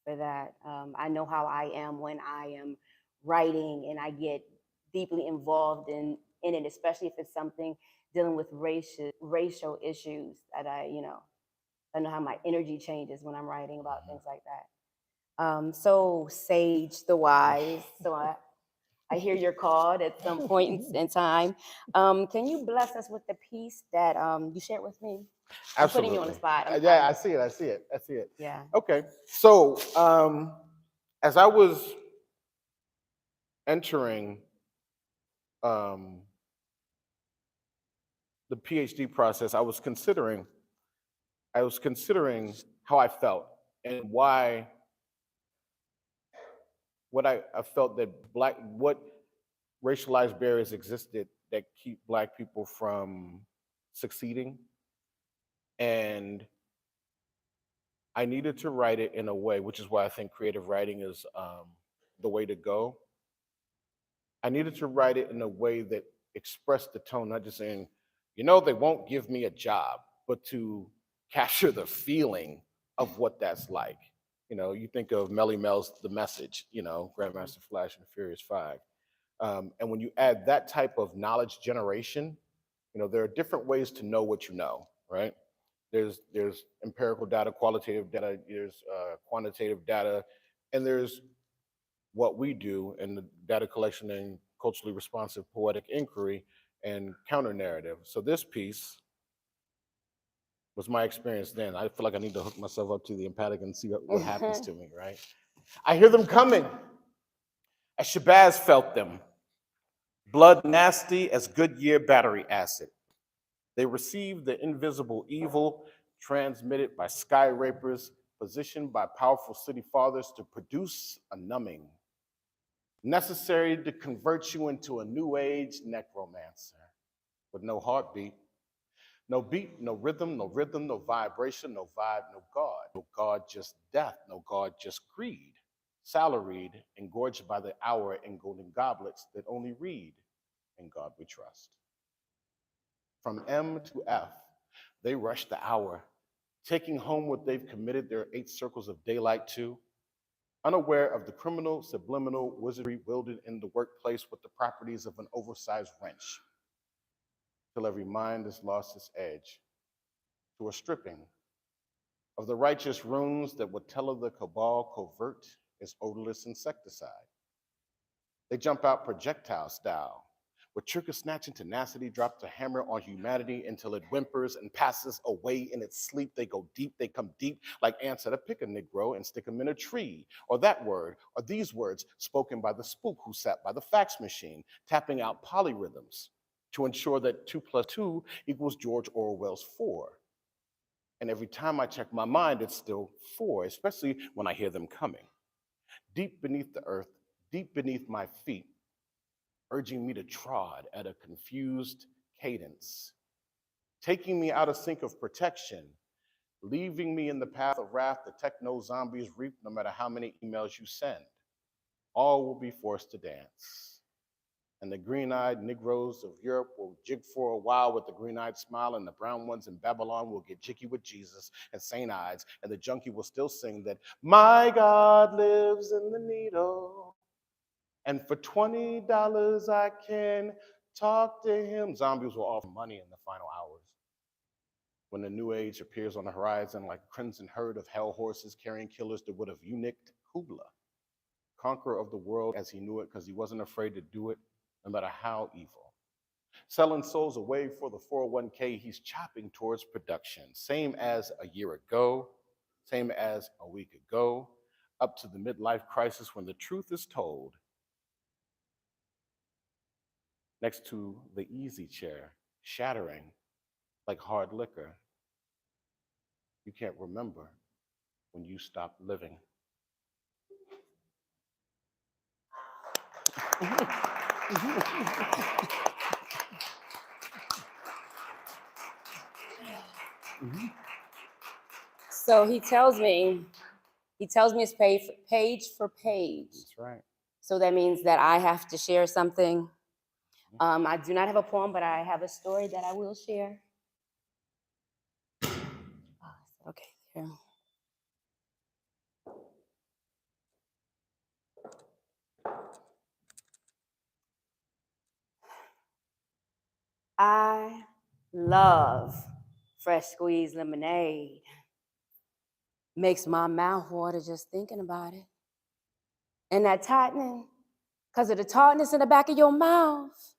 for that. I know how I am when I am writing and I get deeply involved in it, especially if it's something dealing with racial issues that I know how my energy changes when I'm writing about things like that. So Sage the Wise. So I hear you're called at some point in time. Can you bless us with the piece that you shared with me? I'm putting you on the Absolutely. spot. Yeah, I see it. I see it. I see it. Yeah. Okay. So, as I was entering um, the PhD process, I was considering how I felt, and why, what I felt that what racialized barriers existed that keep Black people from succeeding. And I needed to write it in a way, which is why I think creative writing is the way to go. I needed to write it in a way that expressed the tone, not just saying, they won't give me a job, but to capture the feeling of what that's like. You think of Melly Mel's The Message, Mhm. Grandmaster Flash and the Furious Five. And when you add that type of knowledge generation, there are different ways to know what you know, right? There's empirical data, qualitative data, there's quantitative data, and there's what we do in the data collection and culturally responsive poetic inquiry and counter narrative. So this piece was my experience then. I feel like I need to hook myself up to the empathic and see what happens to me, right? I hear them coming, as Shabazz felt them, blood nasty as Goodyear battery acid. They receive the invisible evil transmitted by sky rapers, positioned by powerful city fathers to produce a numbing, necessary to convert you into a new age necromancer with no heartbeat, no beat, no rhythm, no vibration, no vibe, no God, just death, no God, just greed, salaried, engorged by the hour in golden goblets that only read in God we trust. From M to F, they rush the hour, taking home what they've committed their 8 circles of daylight to, unaware of the criminal subliminal wizardry wielded in the workplace with the properties of an oversized wrench, till every mind has lost its edge to a stripping of the righteous runes that would tell of the cabal covert is odorless insecticide. They jump out projectile style, with trigger-snatching tenacity drops a hammer on humanity until it whimpers and passes away in its sleep. They go deep, they come deep, like ants that pick a Negro and stick him in a tree. Or that word, or these words spoken by the spook who sat by the fax machine, tapping out polyrhythms to ensure that 2 plus 2 equals George Orwell's 4. And every time I check my mind, it's still 4, especially when I hear them coming. Deep beneath the earth, deep beneath my feet, urging me to trod at a confused cadence, taking me out of sync of protection, leaving me in the path of wrath the techno zombies reap no matter how many emails you send. All will be forced to dance. And the green-eyed Negroes of Europe will jig for a while with the green-eyed smile, and the brown ones in Babylon will get jiggy with Jesus and St. Ides, and the junkie will still sing that, my God lives in the needle, and for $20 I can talk to him. Zombies will offer money in the final hours. When the new age appears on the horizon like a crimson herd of hell horses carrying killers that would have eunuched Kubla, conqueror of the world as he knew it, because he wasn't afraid to do it, no matter how evil. Selling souls away for the 401k, he's chopping towards production. Same as a year ago, same as a week ago, up to the midlife crisis when the truth is told. Next to the easy chair, shattering like hard liquor. You can't remember when you stopped living. So he tells me it's page for page. That's right. So that means that I have to share something. I do not have a poem, but I have a story that I will share. Okay, here. I love fresh squeezed lemonade. Makes my mouth water just thinking about it. And that tightening, because of the tartness in the back of your mouth,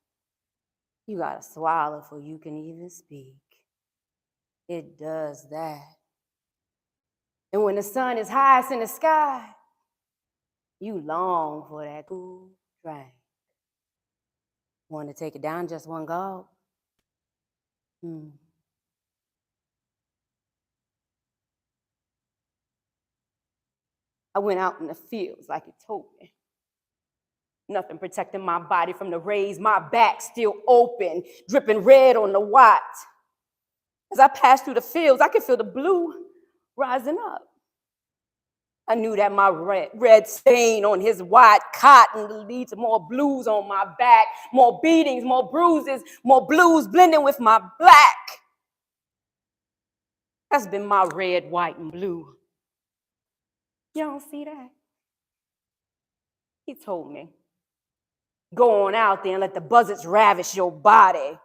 you gotta swallow before you can even speak. It does that. And when the sun is highest in the sky, you long for that cool drink. Want to take it down just one gulp? I went out in the fields like he told me. Nothing protecting my body from the rays, my back still open, dripping red on the white. As I passed through the fields, I could feel the blue rising up. I knew that my red stain on his white cotton would lead to more blues on my back, more beatings, more bruises, more blues blending with my black. That's been my red, white, and blue. You don't see that? He told me. Go on out there and let the buzzards ravish your body.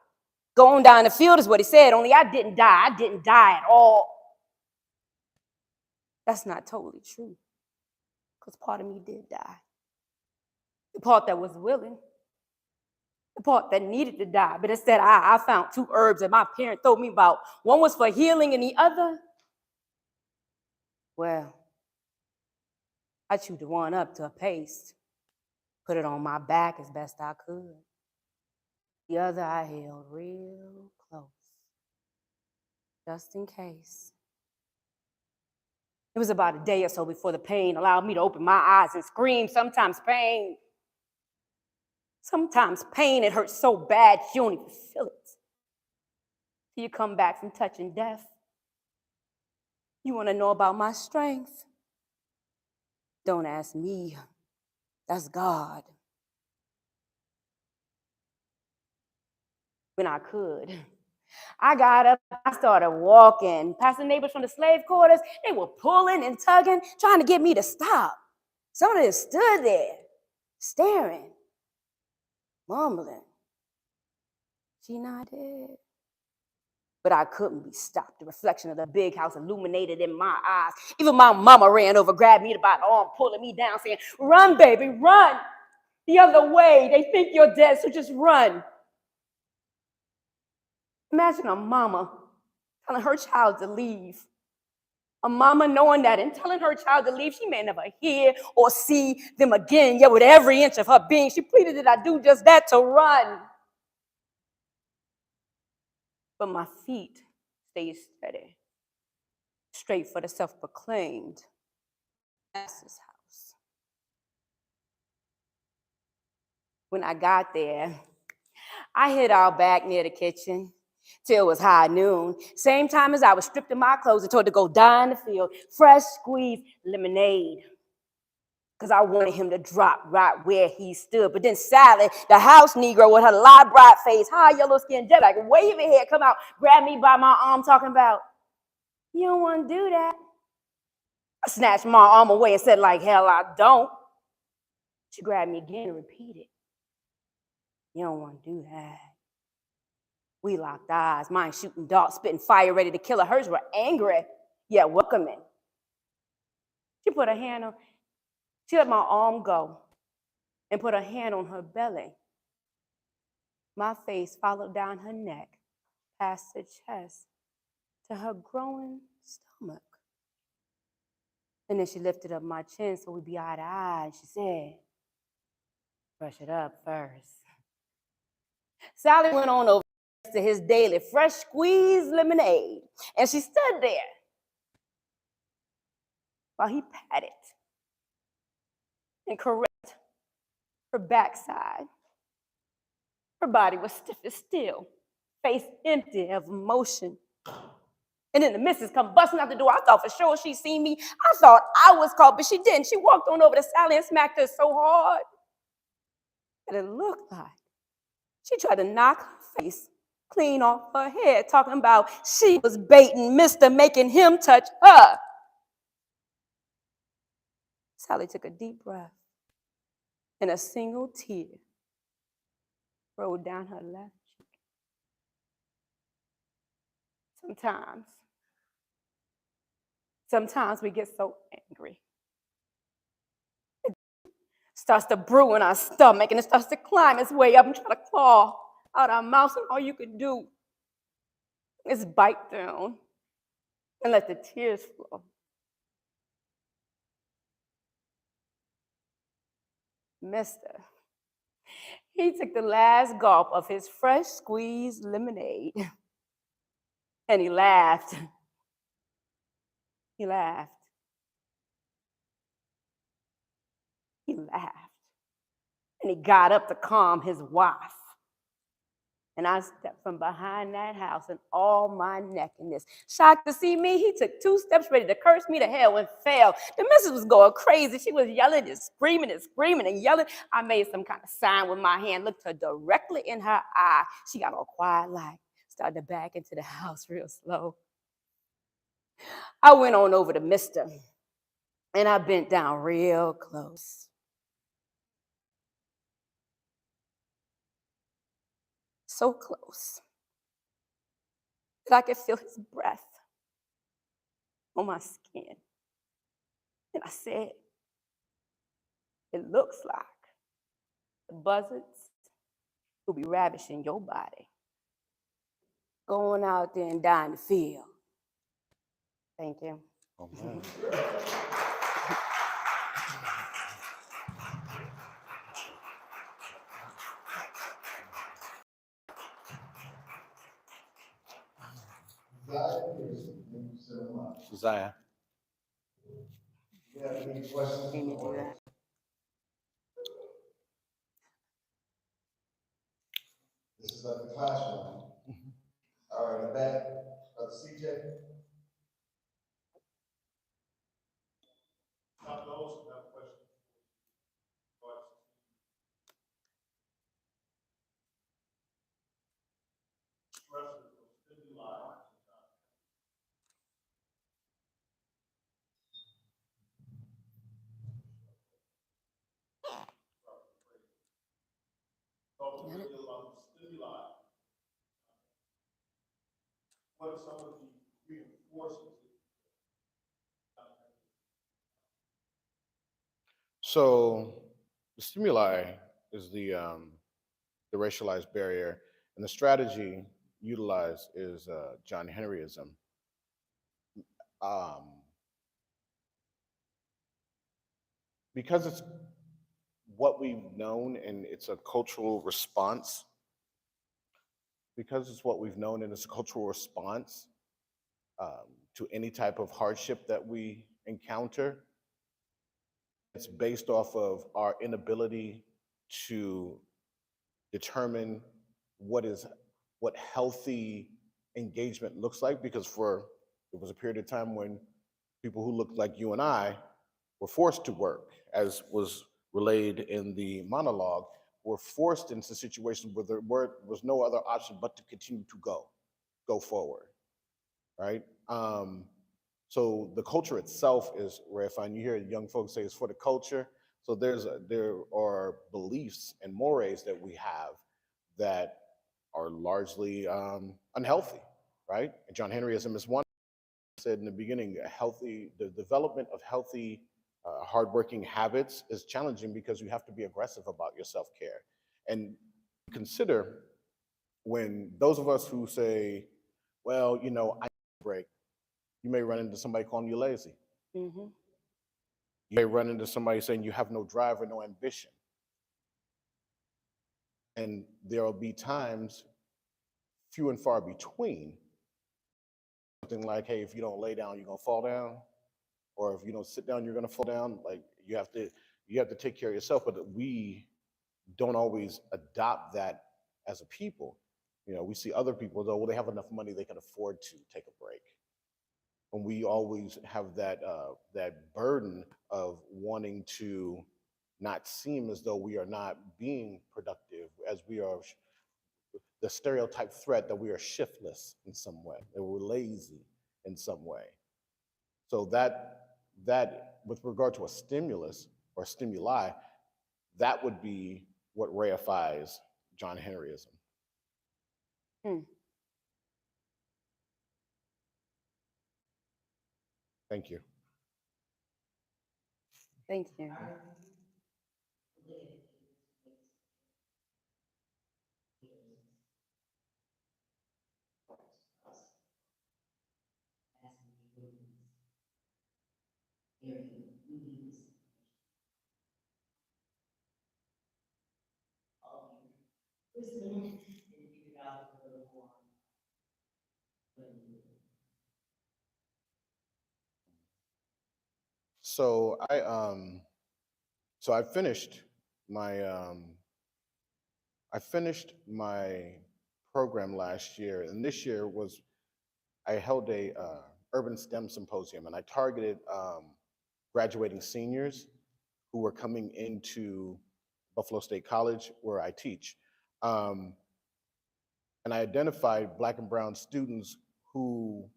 Go on down the field is what he said, only I didn't die. I didn't die at all. That's not totally true, because part of me did die. The part that was willing, the part that needed to die. But instead, I found 2 herbs that my parent told me about. One was for healing and the other, well, I chewed the one up to a paste, put it on my back as best I could. The other I held real close, just in case. It was about a day or so before the pain allowed me to open my eyes and scream. Sometimes pain, it hurts so bad you don't even feel it. Till you come back from touching death. You want to know about my strength? Don't ask me. That's God. When I could, I got up, I started walking past the neighbors from the slave quarters. They were pulling and tugging, trying to get me to stop. Some of them stood there, staring, mumbling. She not dead. but I couldn't be stopped. The reflection of the big house illuminated in my eyes. Even my mama ran over, grabbed me by the arm, pulling me down, saying, "Run, baby, run the other way. They think you're dead, so just run." Imagine a mama telling her child to leave. A mama knowing that and telling her child to leave, she may never hear or see them again, yet with every inch of her being, she pleaded that I do just that, to run. But my feet stayed steady, straight for the self-proclaimed master's house. When I got there, I hid out back near the kitchen till it was high noon. Same time as I was stripped of my clothes and told to go die in the field, fresh squeezed lemonade. Because I wanted him to drop right where he stood. But then Sally, the house Negro with her live bright face, high yellow skin, jet like waving hair, come out, grab me by my arm, talking about, "You don't want to do that." I snatched my arm away and said, like hell, I don't. She grabbed me again and repeated, "You don't want to do that." We locked eyes, mine shooting darts, spitting fire, ready to kill her. Hers were angry, yet welcoming. She put her hand on, she let my arm go and put her hand on her belly. My face followed down her neck, past her chest, to her growing stomach. And then she lifted up my chin so we'd be eye to eye, and she said, "Brush it up first." Sally went on over to his daily fresh squeezed lemonade, and she stood there while he patted and caressed her backside. Her body was stiff as steel, face empty of emotion. And then the missus come busting out the door. I thought for sure she'd seen me. I thought I was caught, but she didn't. She walked on over to Sally and smacked her so hard that it looked like she tried to knock her face clean off her head, talking about she was baiting Mister, making him touch her. Sally took a deep breath, and a single tear rolled down her left cheek. Sometimes we get so angry. It starts to brew in our stomach, and it starts to climb its way up and try to claw out our mouths, and all you can do is bite down and let the tears flow. Mister, he took the last gulp of his fresh squeezed lemonade, and he laughed. He laughed. He laughed. And he got up to calm his wife. And I stepped from behind that house in all my nakedness. Shocked to see me, he took 2 steps ready to curse me to hell and fell. The missus was going crazy. She was yelling and screaming and yelling. I made some kind of sign with my hand, looked her directly in her eye. She got all quiet like, started to back into the house real slow. I went on over to Mister, and I bent down real close. So close that I could feel his breath on my skin. And I said, "It looks like the buzzards will be ravishing your body, going out there and dying the field." Thank you. Oh, man. Josiah. You have any questions? Made me do that. This is like the classroom. All right, in the back, Brother CJ. Now, those who have questions. some of the creative forces? So the stimuli is the racialized barrier, and the strategy utilized is John Henryism. Um, because it's what we've known and it's a cultural response, because it's what we've known and it's a cultural response to any type of hardship that we encounter, it's based off of our inability to determine what is what healthy engagement looks like, because for there was a period of time when people who looked like you and I were forced to work, as was relayed in the monologue, were forced into situations where was no other option but to continue to go forward, right? So the culture itself is rarefied. You hear young folks say it's for the culture. So there are beliefs and mores that we have that are largely unhealthy, right? And John Henryism is one. Said in the beginning, the development of healthy, hardworking habits is challenging because you have to be aggressive about your self-care. And consider when those of us who say, well, I need a break, you may run into somebody calling you lazy. Mm-hmm. You may run into somebody saying you have no drive or no ambition. And there will be times, few and far between, something like, hey, if you don't lay down, you're gonna fall down, or if you don't sit down, you're gonna fall down. Like you have to take care of yourself. But we don't always adopt that as a people. We see other people though, well, they have enough money, they can afford to take a break. And we always have that burden of wanting to not seem as though we are not being productive, as we are the stereotype threat that we are shiftless in some way, that we're lazy in some way. So that with regard to a stimulus or stimuli, that would be what reifies John Henryism. Hmm. Thank you. Thank you. So I finished my program last year, and this year was I held a urban STEM symposium, and I targeted graduating seniors who were coming into Buffalo State College, where I teach. Um, and I identified Black and Brown students who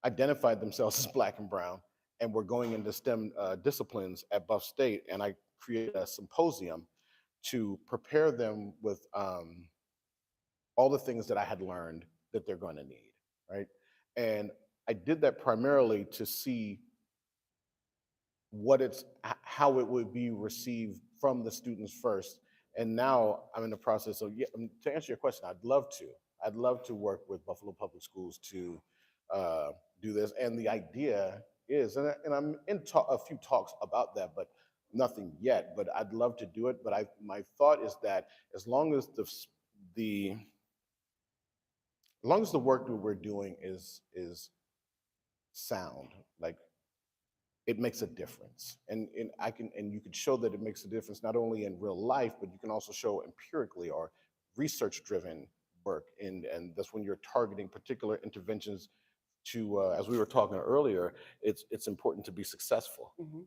identified themselves as Black and Brown and were going into STEM disciplines at Buff State. And I created a symposium to prepare them with all the things that I had learned that they're going to need, right? And I did that primarily to see how it would be received from the students first. And now I'm in the process of, yeah, to answer your question, I'd love to work with Buffalo Public Schools to do this. And the idea is, and I'm in a few talks about that, but nothing yet, but I'd love to do it. But my thought is that as long as the as long as the work that we're doing is sound, like it makes a difference. And you can show that it makes a difference not only in real life, but you can also show empirically or research driven work. And that's when you're targeting particular interventions to, as we were talking earlier, it's important to be successful. Mm-hmm.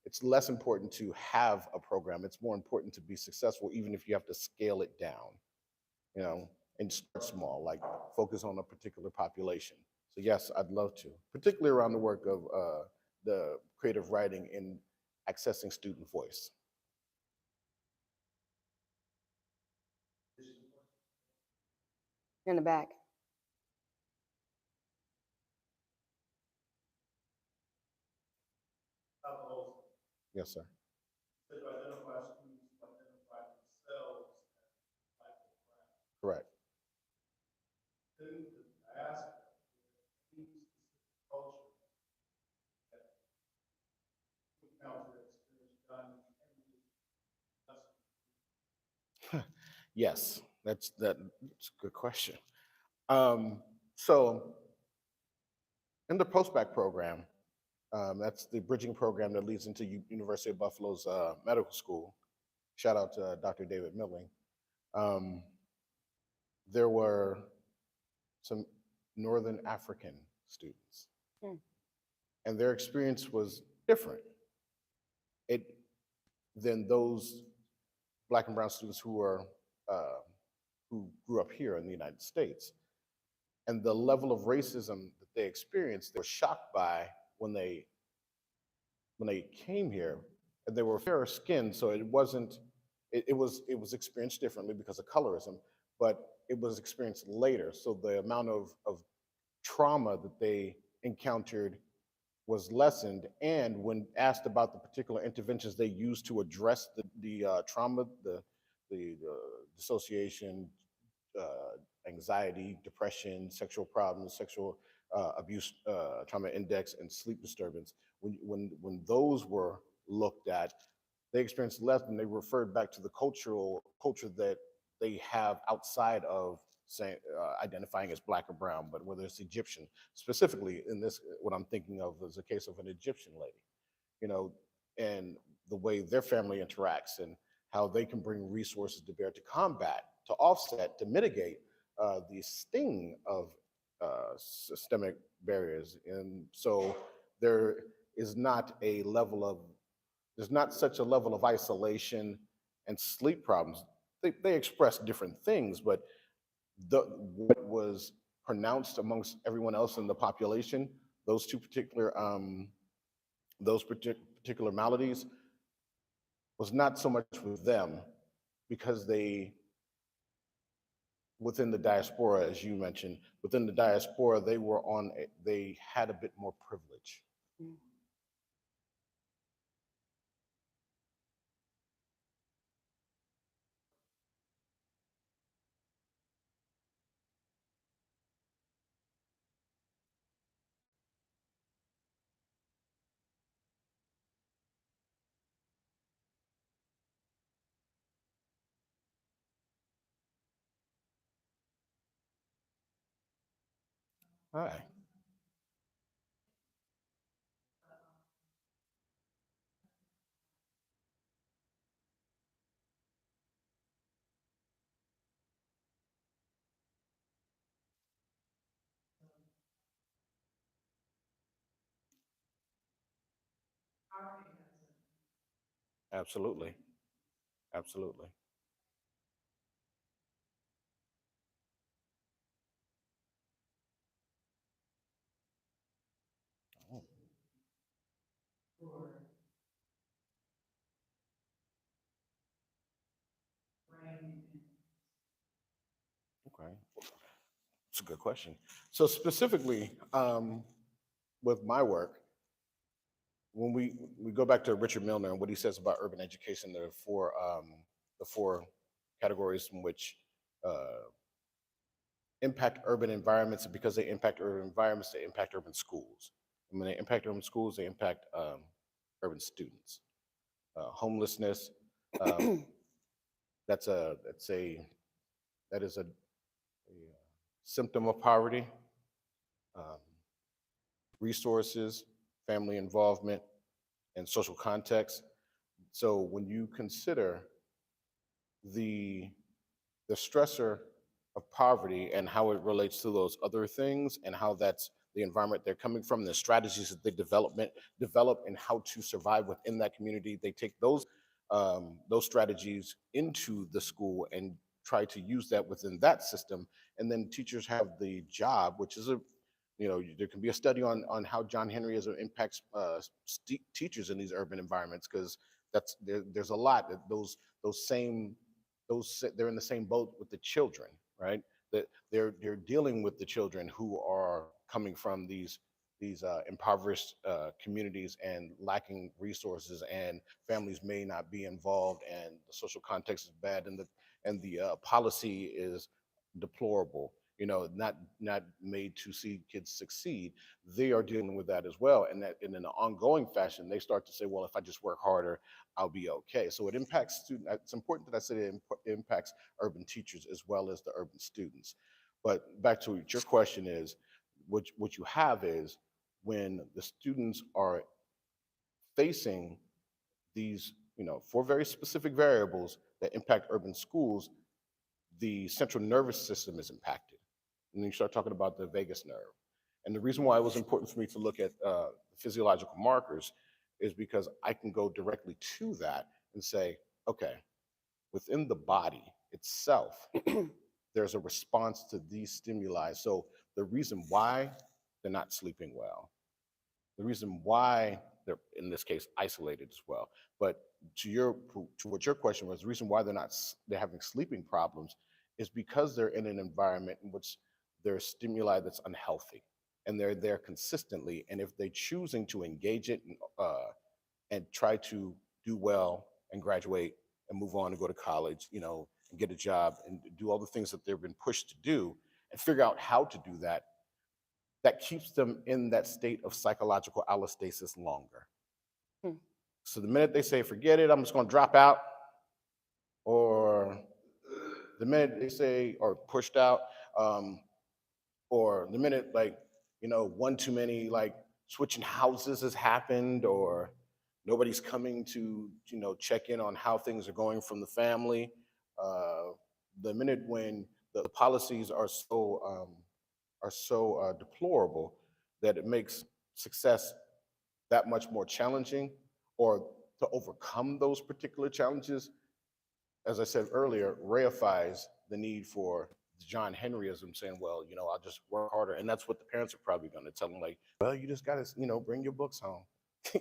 It's less important to have a program. It's more important to be successful, even if you have to scale it down, and start small, like focus on a particular population. So yes, I'd love to, particularly around the work of the creative writing and accessing student voice. In the back. Yes, sir. Correct. Yes, that's a good question. Um, so in the postbac program, that's the bridging program that leads into University of Buffalo's medical school. Shout out to Dr. David Milling. Um, there were some Northern African students, Hmm. and their experience was different it, than those Black and brown students uh, who grew up here in the United States. And the level of racism that they experienced, they were shocked by when they when they came here, and they were fairer skinned, so it was experienced differently because of colorism, but it was experienced later. So the amount of trauma that they encountered was lessened. And when asked about the particular interventions they used to address the trauma, the dissociation, anxiety, depression, sexual problems, sexual abuse, trauma index, and sleep disturbance. When those were looked at, they experienced less, and they referred back to the culture that they have outside of saying identifying as Black or brown, but whether it's Egyptian. Specifically, in this, what I'm thinking of is a case of an Egyptian lady, you know, and the way their family interacts and how they can bring resources to bear to combat, to offset, to mitigate the sting of systemic barriers. And so there is not a level of, there's not such a level of isolation and sleep problems. They express different things, but what was pronounced amongst everyone else in the population, those two particular particular maladies, was not so much with them because they, within the diaspora, as you mentioned, within the diaspora, they had a bit more privilege. Mm. Hi. Absolutely. Absolutely. Oh, okay. It's a good question. So specifically, with my work, when we go back to Richard Milner and what he says about urban education, there are the four categories in which uh, impact urban environments, and because they impact urban environments, they impact urban schools. And when they impact urban schools, they impact urban students. Homelessness, um, that's a that's a that is a symptom of poverty. Um, Resources, family involvement, and social context. So when you consider the the stressor of poverty and how it relates to those other things, and how that's the environment they're coming from, the strategies that they develop and how to survive within that community, they take those strategies into the school and try to use that within that system. And then teachers have the job, which is a, there can be a study on how John Henryism impacts teachers in these urban environments, because there's a lot that those same those they're in the same boat with the children, right? that they're dealing with the children who are coming from these impoverished communities and lacking resources, and families may not be involved, and the social context is bad, and the policy is deplorable. You know, not made to see kids succeed. They are dealing with that as well, and in an ongoing fashion, they start to say, well, if I just work harder, I'll be okay. So it impacts student. It's important that I say it impacts urban teachers as well as the urban students. But back to what your question is, what you have is when the students are facing these, you know, four very specific variables that impact urban schools, the central nervous system is impacted. And then you start talking about the vagus nerve. And the reason why it was important for me to look at physiological markers is because I can go directly to that and say, okay, within the body itself, there's a response to these stimuli. So the reason why they're not sleeping well, the reason why they're in this case isolated as well. But to what your question was, the reason why they're having sleeping problems is because they're in an environment in which there's stimuli that's unhealthy, and they're there consistently. And if they're choosing to engage it and try to do well and graduate and move on and go to college, you know, and get a job and do all the things that they've been pushed to do, and figure out how to do that, that keeps them in that state of psychological allostasis longer. Hmm. So the minute they say, forget it, I'm just going to drop out, or the minute they say, or pushed out, um, or the minute, like, you know, one too many, like, switching houses has happened, or nobody's coming to, you know, check in on how things are going from the family. Uh, the minute when the policies are so deplorable that it makes success that much more challenging, or to overcome those particular challenges, as I said earlier, reifies the need for John Henryism, saying, well, you know, I'll just work harder. And that's what the parents are probably going to tell them, like, well, you just got to, you know, bring your books home.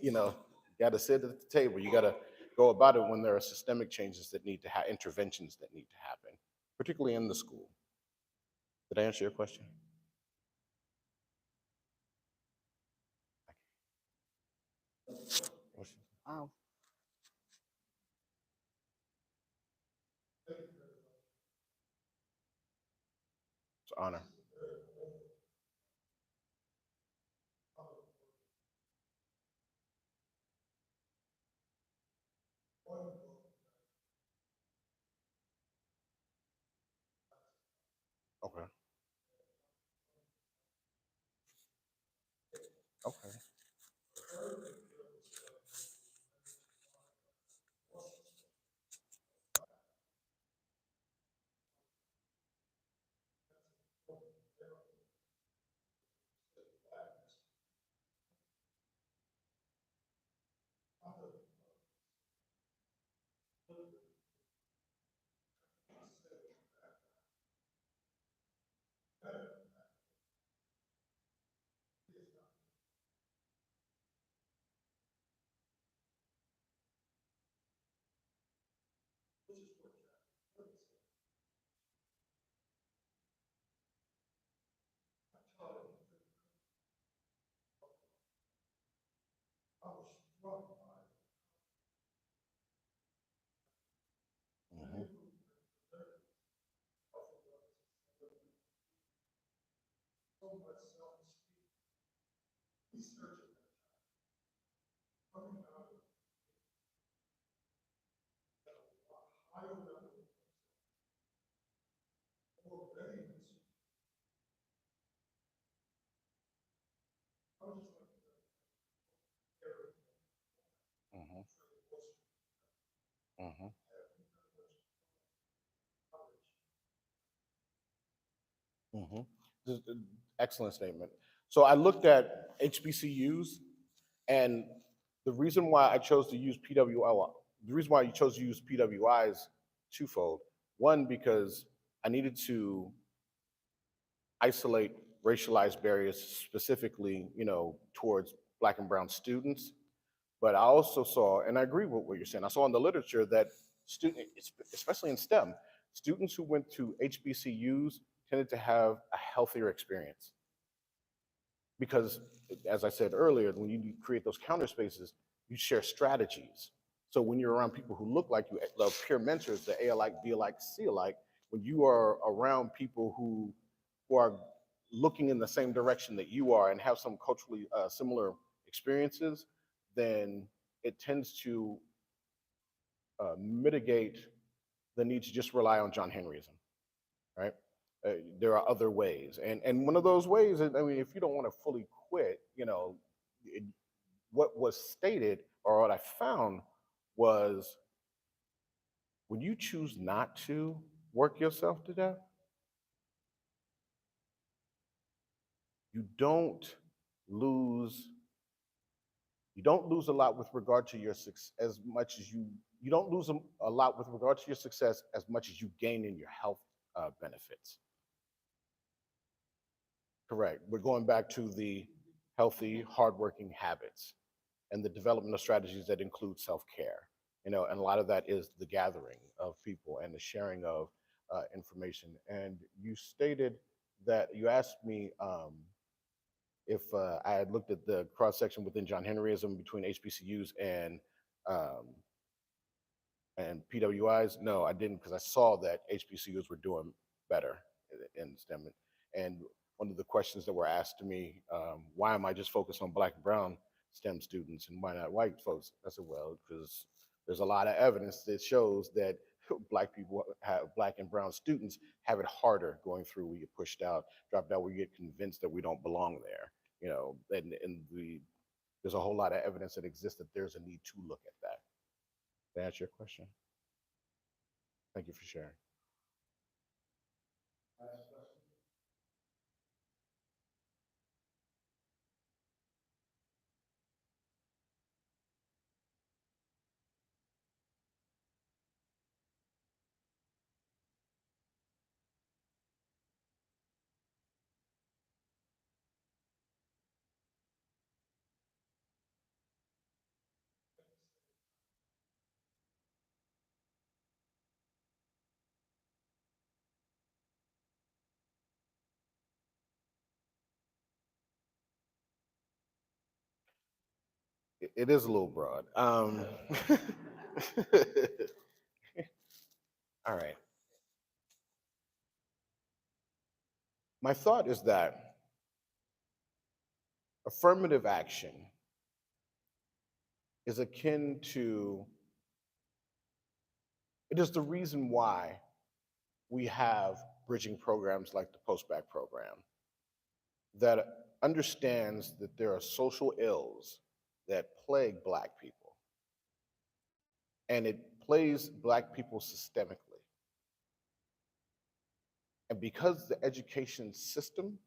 You know, you got to sit at the table. You got to go about it when there are systemic changes that need to have interventions that need to happen, particularly in the school. Did I answer your question? Wow. It's an honor. Okay. Okay. Mhm. Mhm. Mhm. Mhm. Excellent statement. So I looked at HBCUs, and the reason why I chose to use PWI, the reason why you chose to use PWI is twofold. One, because I needed to isolate racialized barriers specifically, you know, towards Black and Brown students. But I also saw, and I agree with what you're saying, I saw in the literature that students, especially in STEM, students who went to HBCUs tended to have a healthier experience. Because, as I said earlier, when you create those counter spaces, you share strategies. So when you're around people who look like you, the peer mentors, the A alike, B alike, C alike, when you are around people who are looking in the same direction that you are and have some culturally similar experiences, then it tends to mitigate the need to just rely on John Henryism, right? There are other ways, and one of those ways is, I mean, if you don't want to fully quit, what was stated or what I found was when you choose not to work yourself to death, you don't lose you don't lose a lot with regard to your success as much as you don't lose a lot with regard to your success as much as you gain in your health benefits. Correct. We're going back to the healthy, hardworking habits and the development of strategies that include self-care. And a lot of that is the gathering of people and the sharing of information. And you stated that you asked me if I had looked at the cross section within John Henryism between HBCUs um, and PWIs. No, I didn't, because I saw that HBCUs were doing better in STEM. And one of the questions that were asked to me, why am I just focused on Black and brown STEM students and why not white folks? I said, well, because there's a lot of evidence that shows that Black and brown students have it harder going through. We get pushed out, dropped out, we get convinced that we don't belong there. There's a whole lot of evidence that exists that there's a need to look at that. To answer your question. Thank you for sharing. It is a little broad. All right. My thought is that affirmative action is akin to, it is the reason why we have bridging programs like the post-bac program that understands that there are social ills that plague Black people, and it plays Black people systemically. And because the education system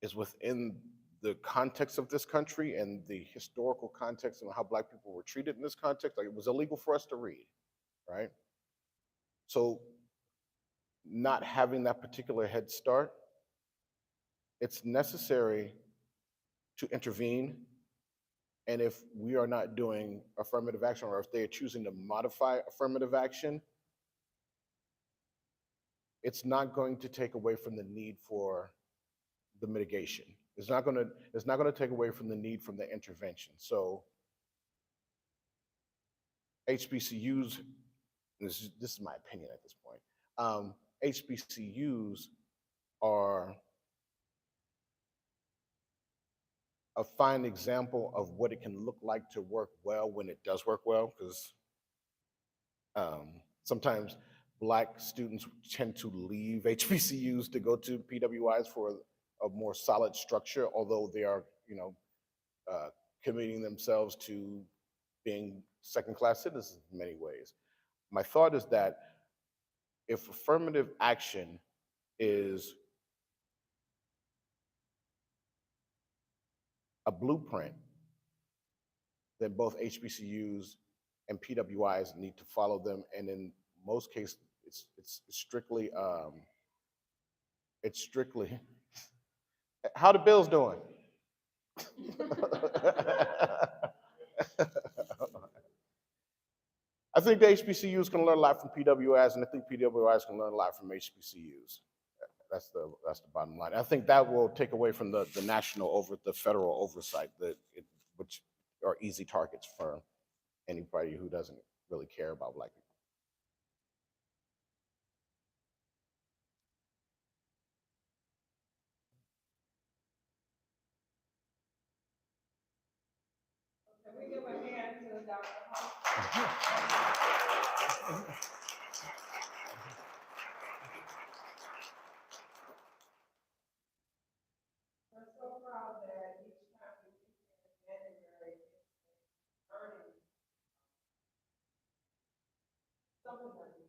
is within the context of this country and the historical context and how Black people were treated in this context, like it was illegal for us to read, right? So not having that particular head start, it's necessary to intervene. And if we are not doing affirmative action, or if they are choosing to modify affirmative action, it's not going to take away from the need for the mitigation. It's not going to take away from the need from the intervention. So HBCUs, this is my opinion at this point, HBCUs are a fine example of what it can look like to work well when it does work well, because sometimes Black students tend to leave HBCUs to go to PWIs for a more solid structure, although they are, committing themselves to being second-class citizens in many ways. My thought is that if affirmative action is a blueprint, then both HBCUs and PWIs need to follow them, and in most cases, it's strictly it's strictly. How the Bills doing? I think the HBCUs can learn a lot from PWIs, and I think PWIs can learn a lot from HBCUs. That's the bottom line. I think that will take away from the federal oversight which are easy targets for anybody who doesn't really care about Black people. Can we give a hand to Dr. Hoston? We're so proud that each time we meet in January, it's learning something that we